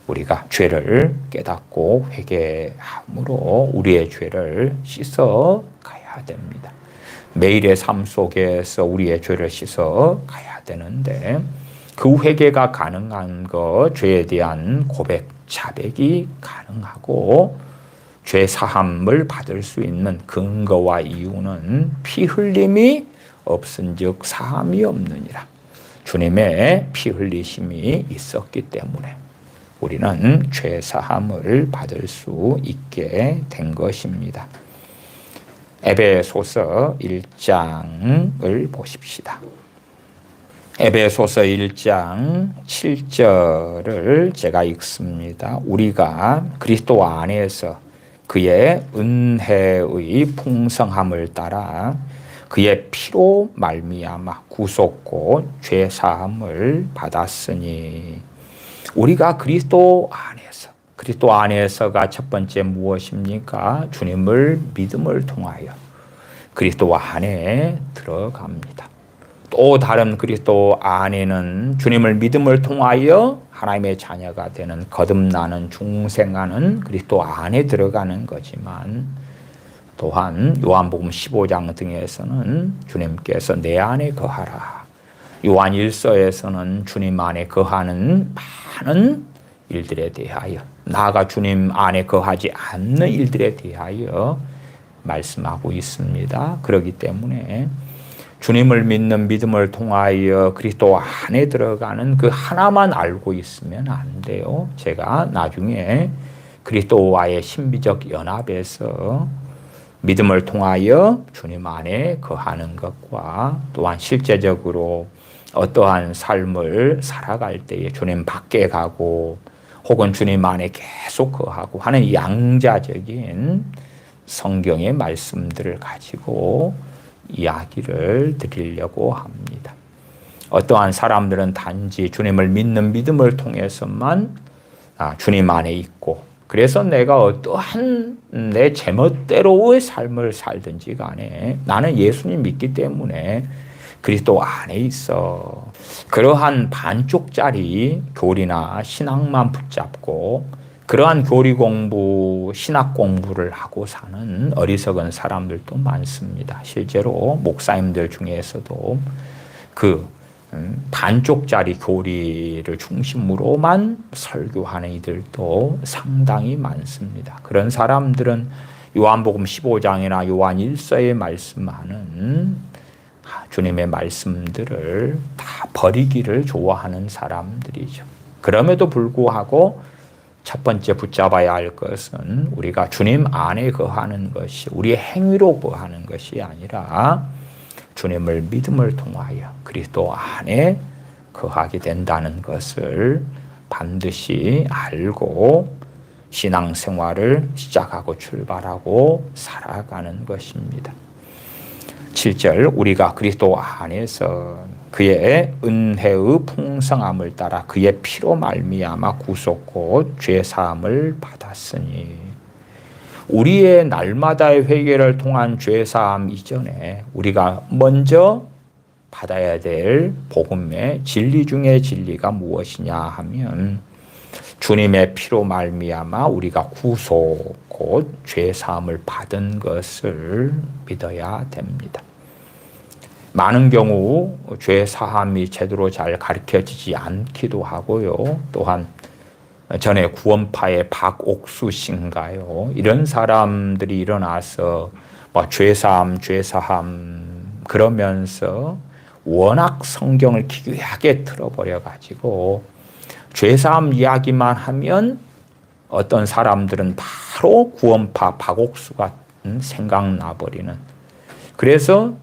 우리가 죄를 깨닫고 회개함으로 우리의 죄를 씻어 가야 됩니다. 매일의 삶 속에서 우리의 죄를 씻어 가야 되는데 그 회개가 가능한 것, 죄에 대한 고백, 자백이 가능하고 죄 사함을 받을 수 있는 근거와 이유는 피 흘림이 없은즉 사함이 없느니라. 주님의 피 흘리심이 있었기 때문에 우리는 죄 사함을 받을 수 있게 된 것입니다. 에베소서 1장을 보십시다. 에베소서 1장 7절을 제가 읽습니다. 우리가 그리스도 안에서 그의 은혜의 풍성함을 따라 그의 피로 말미암아 구속고 죄 사함을 받았으니 우리가 그리스도 안에서가 첫 번째 무엇입니까? 주님을 믿음을 통하여 그리스도 안에 들어갑니다. 또 다른 그리스도 안에는 주님을 믿음을 통하여 하나님의 자녀가 되는 거듭나는 중생하는 그리스도 안에 들어가는 거지만 또한 요한복음 15장 등에서는 주님께서 내 안에 거하라. 요한 1서에서는 주님 안에 거하는 많은 일들에 대하여 나아가 주님 안에 거하지 않는 일들에 대하여 말씀하고 있습니다. 그렇기 때문에 주님을 믿는 믿음을 통하여 그리스도 안에 들어가는 그 하나만 알고 있으면 안 돼요. 제가 나중에 그리스도와의 신비적 연합에서 믿음을 통하여 주님 안에 거하는 것과 또한 실제적으로 어떠한 삶을 살아갈 때에 주님 밖에 가고 혹은 주님 안에 계속 거하고 하는 양자적인 성경의 말씀들을 가지고 이야기를 드리려고 합니다. 어떠한 사람들은 단지 주님을 믿는 믿음을 통해서만 주님 안에 있고 그래서 내가 어떠한 내 제멋대로의 삶을 살든지 간에 나는 예수님 믿기 때문에 그리스도 안에 있어. 그러한 반쪽짜리 교리나 신학만 붙잡고 그러한 교리 공부, 신학 공부를 하고 사는 어리석은 사람들도 많습니다. 실제로 목사님들 중에서도 그 반쪽짜리 교리를 중심으로만 설교하는 이들도 상당히 많습니다. 그런 사람들은 요한복음 15장이나 요한 1서에 말씀하는 주님의 말씀들을 다 버리기를 좋아하는 사람들이죠. 그럼에도 불구하고 첫 번째 붙잡아야 할 것은 우리가 주님 안에 거하는 것이 우리의 행위로 거하는 것이 아니라 주님을 믿음을 통하여 그리스도 안에 거하게 된다는 것을 반드시 알고 신앙생활을 시작하고 출발하고 살아가는 것입니다. 7절 우리가 그리스도 안에서 그의 은혜의 풍성함을 따라 그의 피로 말미암아 구속 곧 죄사함을 받았으니 우리의 날마다의 회개를 통한 죄사함 이전에 우리가 먼저 받아야 될 복음의 진리 중의 진리가 무엇이냐 하면 주님의 피로 말미암아 우리가 구속 곧 죄사함을 받은 것을 믿어야 됩니다. 많은 경우 죄사함이 제대로 잘 가르쳐지지 않기도 하고요. 또한 전에 구원파의 박옥수 씨인가요? 이런 사람들이 일어나서 죄사함 그러면서 워낙 성경을 기괴하게 틀어버려 가지고 죄사함 이야기만 하면 어떤 사람들은 바로 구원파 박옥수가 생각나버리는, 그래서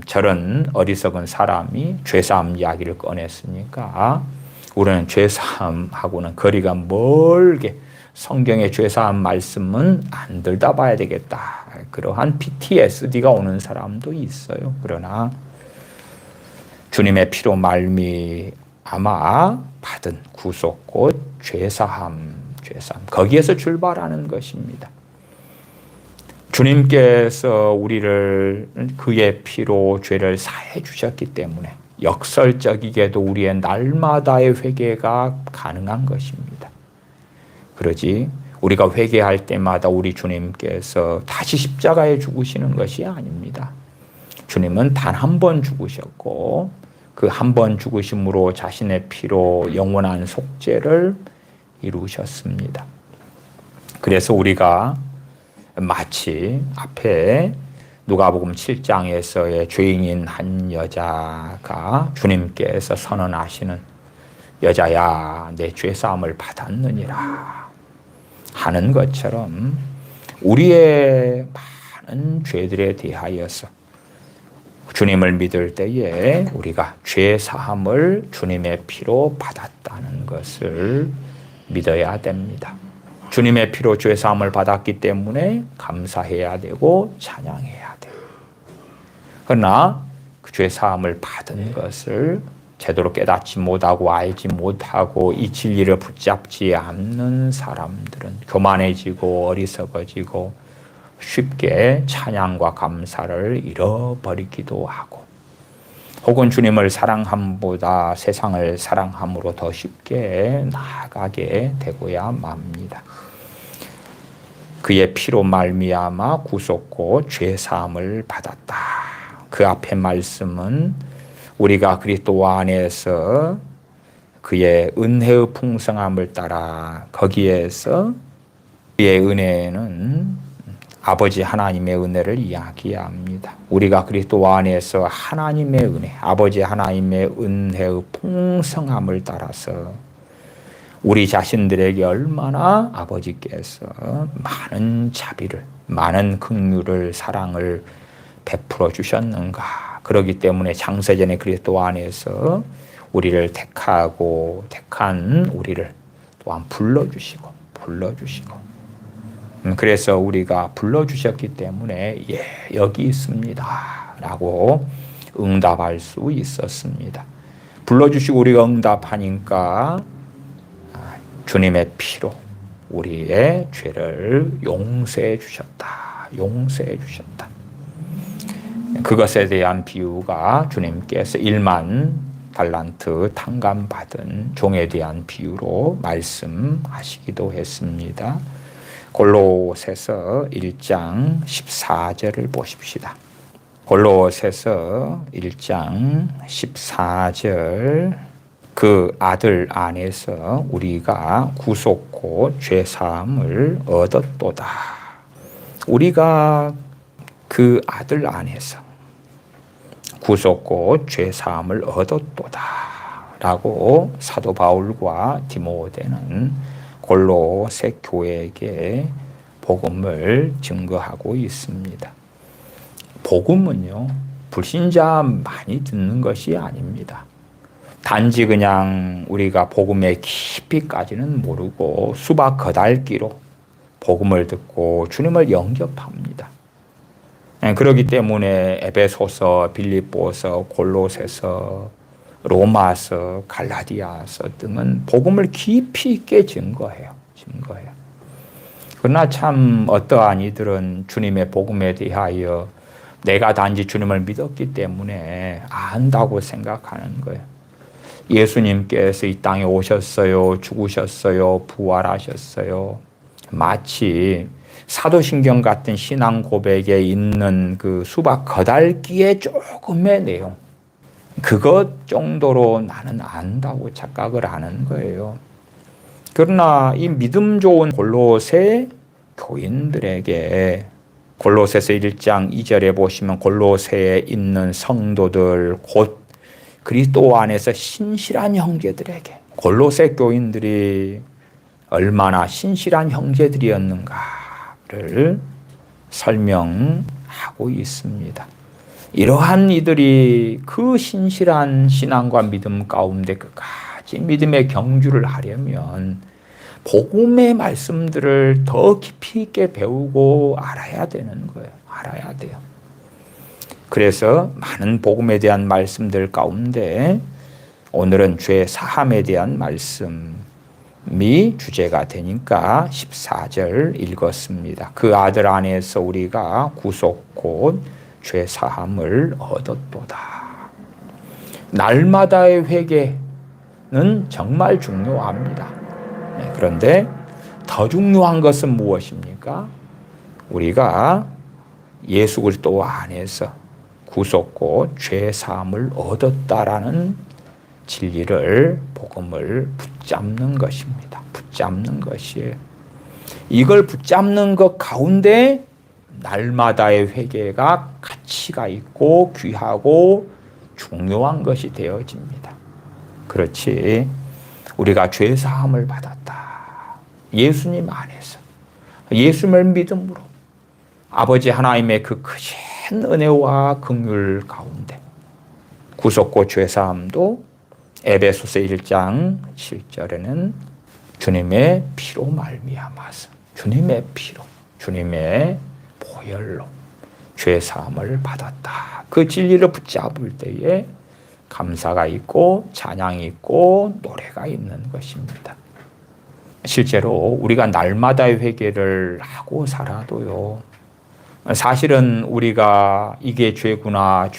저런 어리석은 사람이 죄사함 이야기를 꺼냈으니까 우리는 죄사함하고는 거리가 멀게 성경의 죄사함 말씀은 안 들다 봐야 되겠다. 그러한 PTSD가 오는 사람도 있어요. 그러나 주님의 피로 말미암아 받은 구속 곧 죄사함 거기에서 출발하는 것입니다. 주님께서 우리를 그의 피로 죄를 사해 주셨기 때문에 역설적이게도 우리의 날마다의 회개가 가능한 것입니다. 그러지 우리가 회개할 때마다 우리 주님께서 다시 십자가에 죽으시는 것이 아닙니다. 주님은 단 한 번 죽으셨고 그 한 번 죽으심으로 자신의 피로 영원한 속죄를 이루셨습니다. 그래서 우리가 마치 앞에 누가복음 7장에서의 죄인인 한 여자가 주님께서 선언하시는 여자야 내 죄사함을 받았느니라 하는 것처럼 우리의 많은 죄들에 대하여서 주님을 믿을 때에 우리가 죄사함을 주님의 피로 받았다는 것을 믿어야 됩니다. 주님의 피로 죄사함을 받았기 때문에 감사해야 되고 찬양해야 돼요. 그러나 그 죄사함을 받은 것을 제대로 깨닫지 못하고 알지 못하고 이 진리를 붙잡지 않는 사람들은 교만해지고 어리석어지고 쉽게 찬양과 감사를 잃어버리기도 하고 혹은 주님을 사랑함보다 세상을 사랑함으로 더 쉽게 나아가게 되고야 맙니다. 그의 피로 말미암아 구속 곧 죄사함을 받았다. 그 앞에 말씀은 우리가 그리스도 안에서 그의 은혜의 풍성함을 따라 거기에서 그의 은혜는 아버지 하나님의 은혜를 이야기합니다. 우리가 그리스도 안에서 하나님의 은혜, 아버지 하나님의 은혜의 풍성함을 따라서 우리 자신들에게 얼마나 아버지께서 많은 자비를, 많은 긍휼을, 사랑을 베풀어 주셨는가. 그렇기 때문에 창세전에 그리스도 안에서 우리를 택한 우리를 또한 불러주시고 그래서 우리가 불러주셨기 때문에 여기 있습니다 라고 응답할 수 있었습니다. 불러주시고 우리가 응답하니까 주님의 피로 우리의 죄를 용서해 주셨다. 그것에 대한 비유가 주님께서 1만 달란트 탕감받은 종에 대한 비유로 말씀하시기도 했습니다. 골로새서 1장 14절을 보십시다. 골로새서 1장 14절 그 아들 안에서 우리가 구속 곧 죄사함을 얻었도다. 우리가 그 아들 안에서 구속 곧 죄사함을 얻었도다 라고 사도 바울과 디모데는 골로새 교회에게 복음을 증거하고 있습니다. 복음은요, 불신자 많이 듣는 것이 아닙니다. 단지 그냥 우리가 복음의 깊이까지는 모르고 수박 거달기로 복음을 듣고 주님을 영접합니다. 그렇기 때문에 에베소서, 빌립보서, 골로새서, 로마서, 갈라디아서 등은 복음을 깊이 있게 증거해요. 그러나 참 어떠한 이들은 주님의 복음에 대하여 내가 단지 주님을 믿었기 때문에 안다고 생각하는 거예요. 예수님께서 이 땅에 오셨어요. 죽으셨어요. 부활하셨어요. 마치 사도신경 같은 신앙 고백에 있는 그 수박 거달기의 조금의 내용, 그것 정도로 나는 안다고 착각을 하는 거예요. 그러나 이 믿음 좋은 골로새 교인들에게 골로새서 1장 2절에 보시면 골로새에 있는 성도들 곧 그리스도 안에서 신실한 형제들에게, 골로새 교인들이 얼마나 신실한 형제들이었는가를 설명하고 있습니다. 이러한 이들이 그 신실한 신앙과 믿음 가운데 끝까지 믿음의 경주를 하려면 복음의 말씀들을 더 깊이 있게 배우고 알아야 되는 거예요. 알아야 돼요. 그래서 많은 복음에 대한 말씀들 가운데 오늘은 죄 사함에 대한 말씀이 주제가 되니까 14절 읽었습니다. 그 아들 안에서 우리가 구속 곧 죄 사함을 얻었도다. 날마다의 회개는 정말 중요합니다. 그런데 더 중요한 것은 무엇입니까? 우리가 예수 그리스도 안에서 구속 곧 죄 사함을 얻었다라는 진리를, 복음을 붙잡는 것입니다. 붙잡는 것이에요. 이걸 붙잡는 것 가운데 날마다의 회개가 가치가 있고 귀하고 중요한 것이 되어집니다. 그렇지, 우리가 죄 사함을 받았다. 예수님 안에서, 예수님을 믿음으로 아버지 하나님의 그 크신 은혜와 긍휼 가운데 구속고 죄 사함도 에베소서 1장 7절에는 주님의 피로 말미암아서, 주님의 피로, 주님의 보혈로 죄 사함을 받았다. 그 진리를 붙잡을 때에 감사가 있고 찬양이 있고 노래가 있는 것입니다. 실제로 우리가 날마다의 회개를 하고 살아도요, 사실은 우리가 이게 죄구나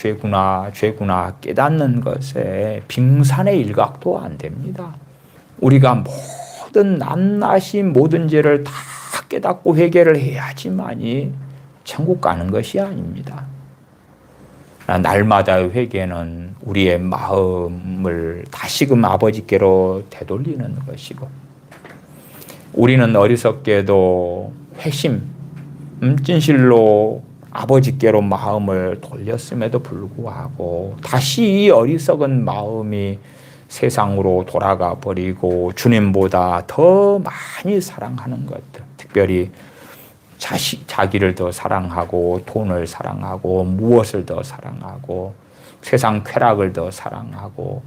깨닫는 것에 빙산의 일각도 안 됩니다. 우리가 모든 낱낱이 모든 죄를 다 깨닫고 회개를 해야지만이 천국 가는 것이 아닙니다. 날마다의 회개는 우리의 마음을 다시금 아버지께로 되돌리는 것이고, 우리는 어리석게도 회심, 진실로 아버지께로 마음을 돌렸음에도 불구하고 다시 이 어리석은 마음이 세상으로 돌아가 버리고 주님보다 더 많이 사랑하는 것들, 특별히 자기를 더 사랑하고 돈을 사랑하고 무엇을 더 사랑하고 세상 쾌락을 더 사랑하고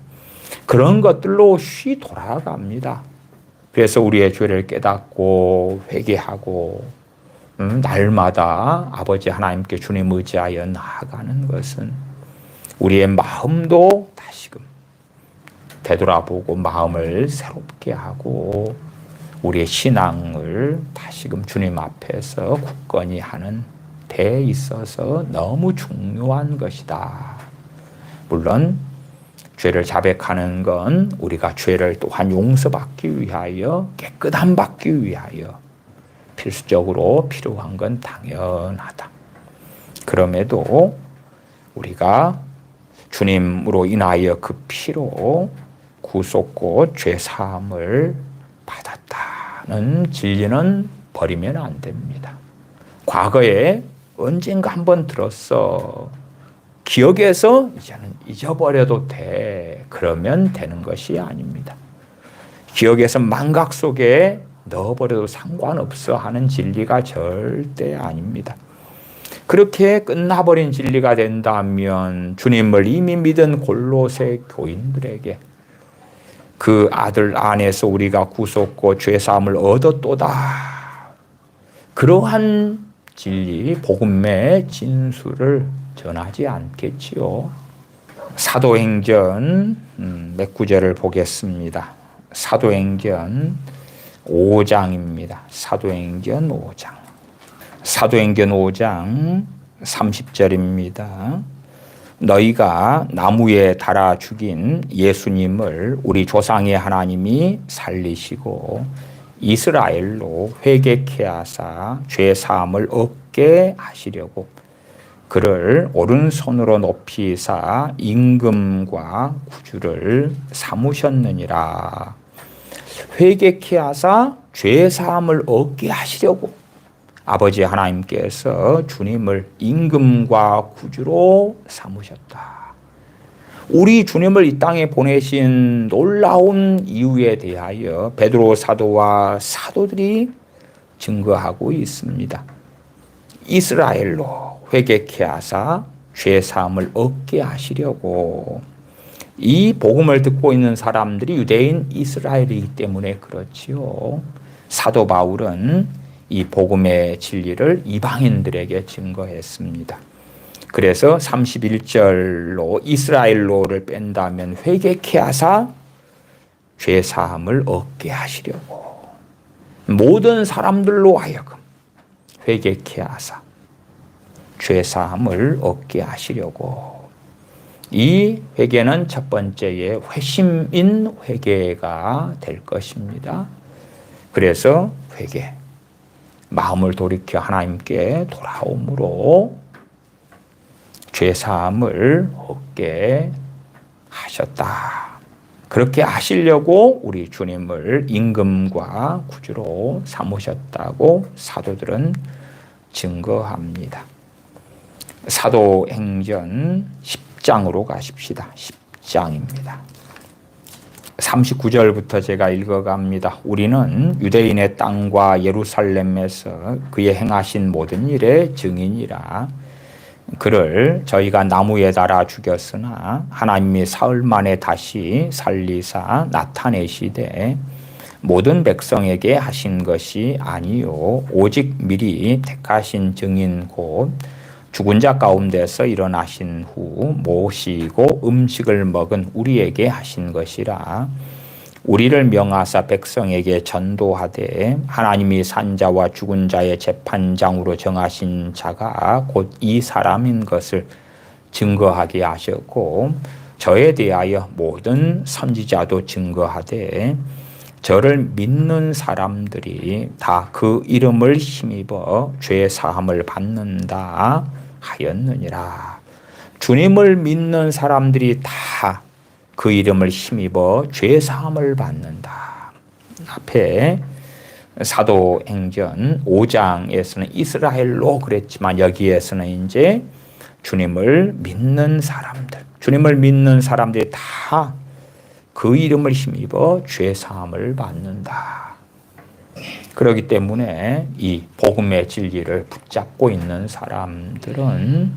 그런 것들로 쉬 돌아갑니다. 그래서 우리의 죄를 깨닫고 회개하고 날마다 아버지 하나님께 주님 의지하여 나아가는 것은 우리의 마음도 다시금 되돌아보고 마음을 새롭게 하고 우리의 신앙을 다시금 주님 앞에서 굳건히 하는 데 있어서 너무 중요한 것이다. 물론 죄를 자백하는 건 우리가 죄를 또한 용서받기 위하여, 깨끗함 받기 위하여 필수적으로 필요한 건 당연하다. 그럼에도 우리가 주님으로 인하여 그 피로 구속고 죄 사함을 받았다는 진리는 버리면 안 됩니다. 과거에 언젠가 한번 들었어. 기억에서 이제는 잊어버려도 돼. 그러면 되는 것이 아닙니다. 기억에서 망각 속에 넣어버려도 상관없어 하는 진리가 절대 아닙니다. 그렇게 끝나버린 진리가 된다면 주님을 이미 믿은 골로새 교인들에게 그 아들 안에서 우리가 구속고 죄사함을 얻었도다, 그러한 진리, 복음의 진수를 전하지 않겠지요. 사도행전 몇 구절을 보겠습니다. 사도행전 5장입니다. 사도행전 5장. 사도행전 5장 30절입니다. 너희가 나무에 달아 죽인 예수님을 우리 조상의 하나님이 살리시고 이스라엘로 회개케 하사 죄 사함을 얻게 하시려고 그를 오른손으로 높이사 임금과 구주를 삼으셨느니라. 회개케 하사 죄 사함을 얻게 하시려고 아버지 하나님께서 주님을 임금과 구주로 삼으셨다. 우리 주님을 이 땅에 보내신 놀라운 이유에 대하여 베드로 사도와 사도들이 증거하고 있습니다. 이스라엘로 회개케 하사 죄 사함을 얻게 하시려고. 이 복음을 듣고 있는 사람들이 유대인 이스라엘이기 때문에 그렇지요. 사도 바울은 이 복음의 진리를 이방인들에게 증거했습니다. 그래서 31절로 이스라엘로를 뺀다면 회개케 하사 죄 사함을 얻게 하시려고, 모든 사람들로 하여금 회개케 하사 죄 사함을 얻게 하시려고. 이 회개는 첫 번째의 회심인 회개가 될 것입니다. 그래서 회개, 마음을 돌이켜 하나님께 돌아옴으로 죄 사함을 얻게 하셨다. 그렇게 하시려고 우리 주님을 임금과 구주로 삼으셨다고 사도들은 증거합니다. 사도행전 10장으로 가십시다. 10장입니다. 39절부터 제가 읽어갑니다. 우리는 유대인의 땅과 예루살렘에서 그의 행하신 모든 일의 증인이라. 그를 저희가 나무에 달아 죽였으나 하나님이 사흘 만에 다시 살리사 나타내시되 모든 백성에게 하신 것이 아니요 오직 미리 택하신 증인 곧 죽은 자 가운데서 일어나신 후 모시고 음식을 먹은 우리에게 하신 것이라. 우리를 명하사 백성에게 전도하되 하나님이 산자와 죽은 자의 재판장으로 정하신 자가 곧 이 사람인 것을 증거하게 하셨고 저에 대하여 모든 선지자도 증거하되 저를 믿는 사람들이 다 그 이름을 힘입어 죄 사함을 받는다 하였느니라. 주님을 믿는 사람들이 다 그 이름을 힘입어 죄 사함을 받는다. 앞에 사도행전 5장에서는 이스라엘로 그랬지만 여기에서는 이제 주님을 믿는 사람들, 주님을 믿는 사람들이 다 그 이름을 힘입어 죄 사함을 받는다. 그렇기 때문에 이 복음의 진리를 붙잡고 있는 사람들은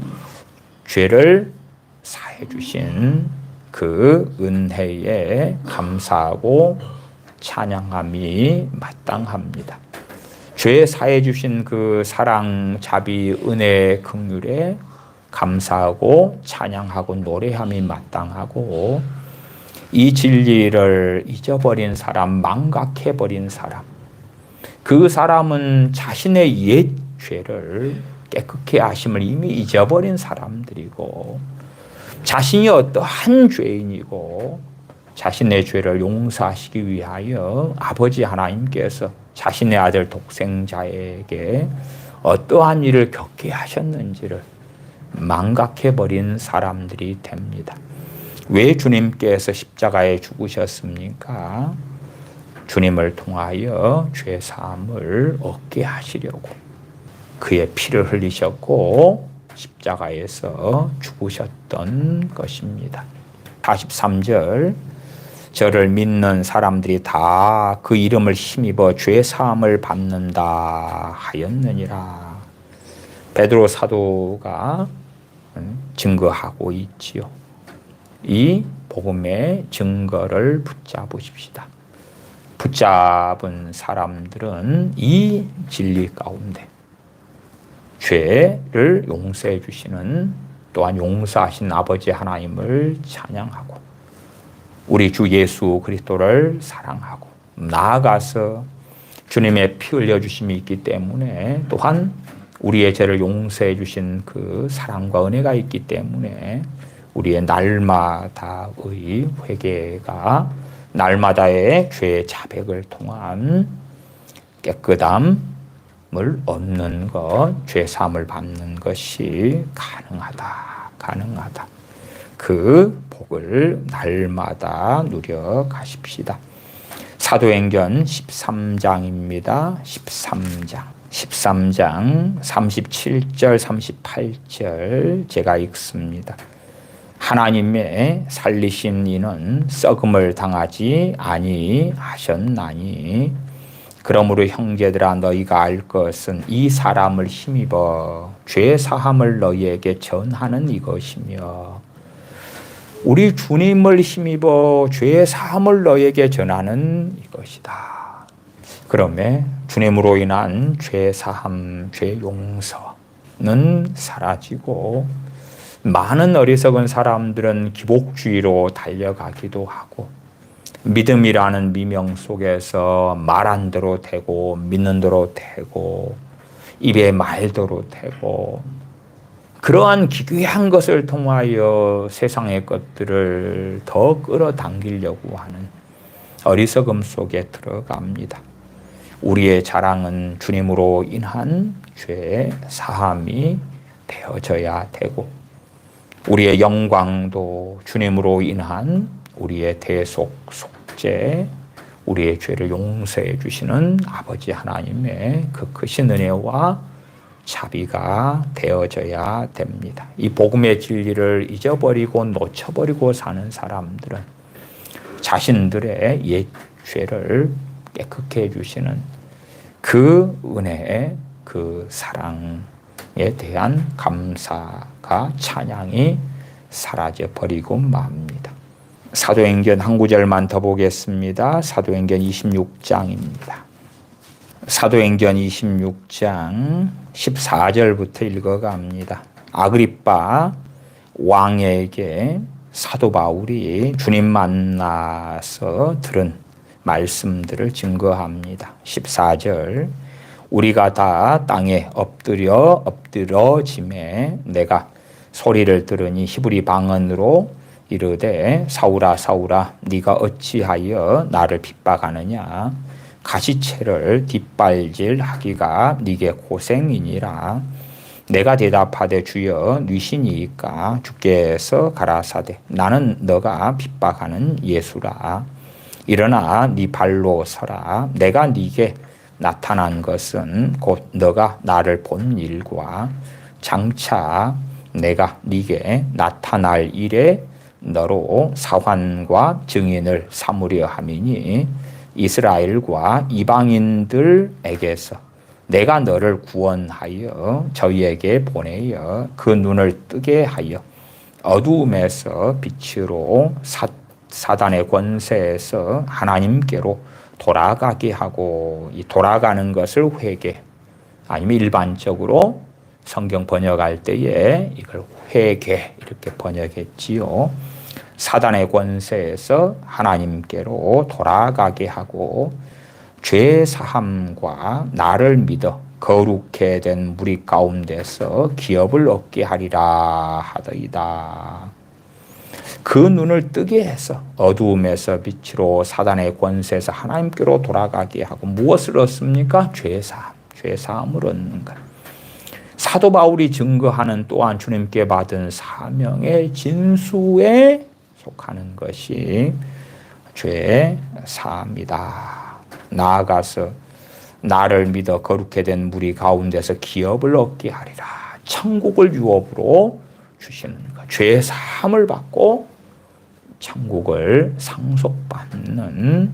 죄를 사해 주신 그 은혜에 감사하고 찬양함이 마땅합니다. 죄 사해 주신 그 사랑, 자비, 은혜, 긍휼에 감사하고 찬양하고 노래함이 마땅하고 이 진리를 잊어버린 사람, 망각해버린 사람, 그 사람은 자신의 옛 죄를 깨끗게 하심을 이미 잊어버린 사람들이고 자신이 어떠한 죄인이고 자신의 죄를 용서하시기 위하여 아버지 하나님께서 자신의 아들 독생자에게 어떠한 일을 겪게 하셨는지를 망각해버린 사람들이 됩니다. 왜 주님께서 십자가에 죽으셨습니까? 주님을 통하여 죄 사함을 얻게 하시려고 그의 피를 흘리셨고 십자가에서 죽으셨던 것입니다. 43절 저를 믿는 사람들이 다 그 이름을 힘입어 죄 사함을 받는다 하였느니라. 베드로 사도가 증거하고 있지요. 이 복음의 증거를 붙잡으십시다. 붙잡은 사람들은 이 진리 가운데 죄를 용서해 주시는, 또한 용서하신 아버지 하나님을 찬양하고 우리 주 예수 그리스도를 사랑하고 나아가서 주님의 피 흘려 주심이 있기 때문에, 또한 우리의 죄를 용서해 주신 그 사랑과 은혜가 있기 때문에 우리의 날마다의 회개가, 날마다의 죄의 자백을 통한 깨끗함을 얻는 것, 죄 사함을 받는 것이 가능하다. 그 복을 날마다 누려 가십시다. 사도행전 13장입니다. 13장 37절 38절 제가 읽습니다. 하나님의 살리신 이는 썩음을 당하지 아니하셨나니, 그러므로 형제들아 너희가 알 것은 이 사람을 힘입어 죄 사함을 너희에게 전하는 이것이며, 우리 주님을 힘입어 죄 사함을 너희에게 전하는 이것이다. 그러면 주님으로 인한 죄 사함, 죄 용서는 사라지고, 많은 어리석은 사람들은 기복주의로 달려가기도 하고, 믿음이라는 미명 속에서 말한 대로 되고 믿는 대로 되고 입에 말대로 되고, 그러한 기괴한 것을 통하여 세상의 것들을 더 끌어당기려고 하는 어리석음 속에 들어갑니다. 우리의 자랑은 주님으로 인한 죄 사함이 되어져야 되고, 우리의 영광도 주님으로 인한 우리의 대속, 속죄, 우리의 죄를 용서해 주시는 아버지 하나님의 그 크신 은혜와 자비가 되어져야 됩니다. 이 복음의 진리를 잊어버리고 놓쳐버리고 사는 사람들은 자신들의 옛 죄를 깨끗게 해주시는 그 은혜의 그 사랑에 대한 감사가, 찬양이 사라져 버리고 맙니다. 사도행전 한 구절만 더 보겠습니다. 사도행전 26장입니다. 사도행전 26장 14절부터 읽어갑니다. 아그리빠 왕에게 사도 바울이 주님 만나서 들은 말씀들을 증거합니다. 14절, 우리가 다 땅에 엎드러짐에 내가 소리를 들으니 히브리 방언으로 이르되 사울아 사울아 네가 어찌하여 나를 핍박하느냐, 가시채를 뒷발질하기가 네게 고생이니라. 내가 대답하되 주여 뉘시니이까. 주께서 가라사대 나는 너가 핍박하는 예수라. 일어나 네 발로 서라. 내가 네게 나타난 것은 곧 너가 나를 본 일과 장차 내가 네게 나타날 일에 너로 사환과 증인을 삼으려 함이니, 이스라엘과 이방인들에게서 내가 너를 구원하여 저희에게 보내어 그 눈을 뜨게 하여 어두움에서 빛으로 사단의 권세에서 하나님께로 돌아가게 하고, 이 돌아가는 것을 회개, 아니면 일반적으로 성경 번역할 때에 이걸 회개 이렇게 번역했지요. 사단의 권세에서 하나님께로 돌아가게 하고 죄 사함과 나를 믿어 거룩해 된 무리 가운데서 기업을 얻게 하리라 하더이다. 그 눈을 뜨게 해서 어두움에서 빛으로 사단의 권세에서 하나님께로 돌아가게 하고, 무엇을 얻습니까? 죄 사함을 얻는 것. 사도 바울이 증거하는 또한 주님께 받은 사명의 진수에 속하는 것이 죄 사함이다. 나아가서 나를 믿어 거룩해 된 무리 가운데서 기업을 얻게 하리라. 천국을 유업으로 주시는 것. 죄 사함을 받고 천국을 상속받는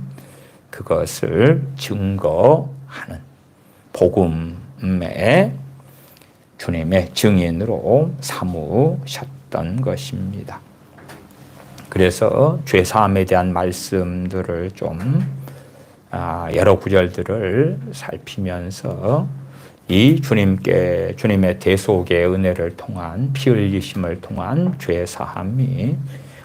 그것을 증거하는 복음의 주님의 증인으로 삼으셨던 것입니다. 그래서 죄사함에 대한 말씀들을 좀 여러 구절들을 살피면서 이 주님의 대속의 은혜를 통한 피 흘리심을 통한 죄사함이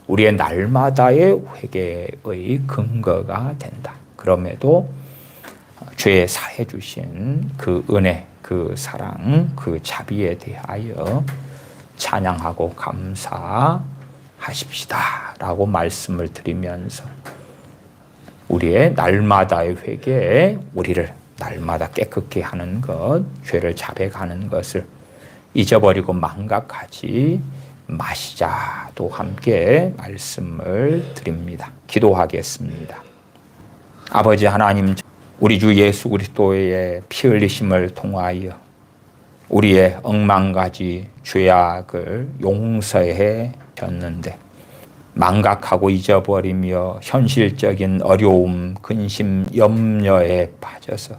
우리의 날마다의 회개의 근거가 된다. 그럼에도 죄 사해 주신 그 은혜, 그 사랑, 그 자비에 대하여 찬양하고 감사하십시다 라고 말씀을 드리면서 우리의 날마다의 회개에 우리를 날마다 깨끗게 하는 것, 죄를 자백하는 것을 잊어버리고 망각하지 마시자도 함께 말씀을 드립니다. 기도하겠습니다. 아버지 하나님, 우리 주 예수 그리스도의 피 흘리심을 통하여 우리의 억만가지 죄악을 용서해 줬는데 망각하고 잊어버리며 현실적인 어려움, 근심, 염려에 빠져서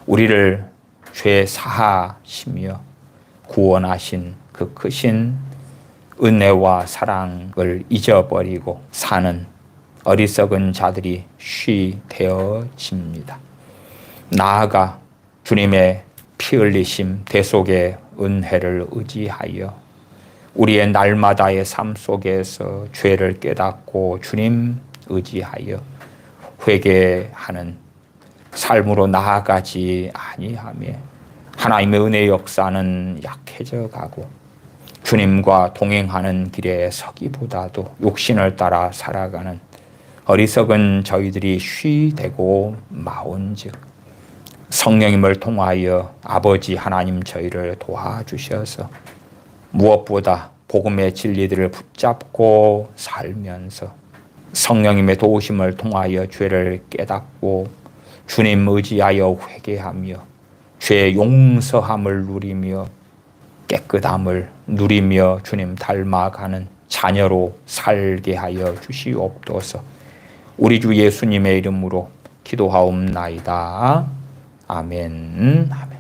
우리를 죄 사하시며 구원하신 그 크신 은혜와 사랑을 잊어버리고 사는 어리석은 자들이 쉬 되어집니다. 나아가 주님의 피 흘리심 대속의 은혜를 의지하여 우리의 날마다의 삶 속에서 죄를 깨닫고 주님 의지하여 회개하는 삶으로 나아가지 아니하며 하나님의 은혜의 역사는 약해져 가고 주님과 동행하는 길에 서기보다도 욕심을 따라 살아가는 어리석은 저희들이 쉬되고 마온즉 성령님을 통하여 아버지 하나님 저희를 도와주셔서 무엇보다 복음의 진리들을 붙잡고 살면서 성령님의 도우심을 통하여 죄를 깨닫고 주님 의지하여 회개하며 죄 용서함을 누리며 깨끗함을 누리며 주님 닮아가는 자녀로 살게 하여 주시옵소서. 우리 주 예수님의 이름으로 기도하옵나이다. 아멘. 아멘.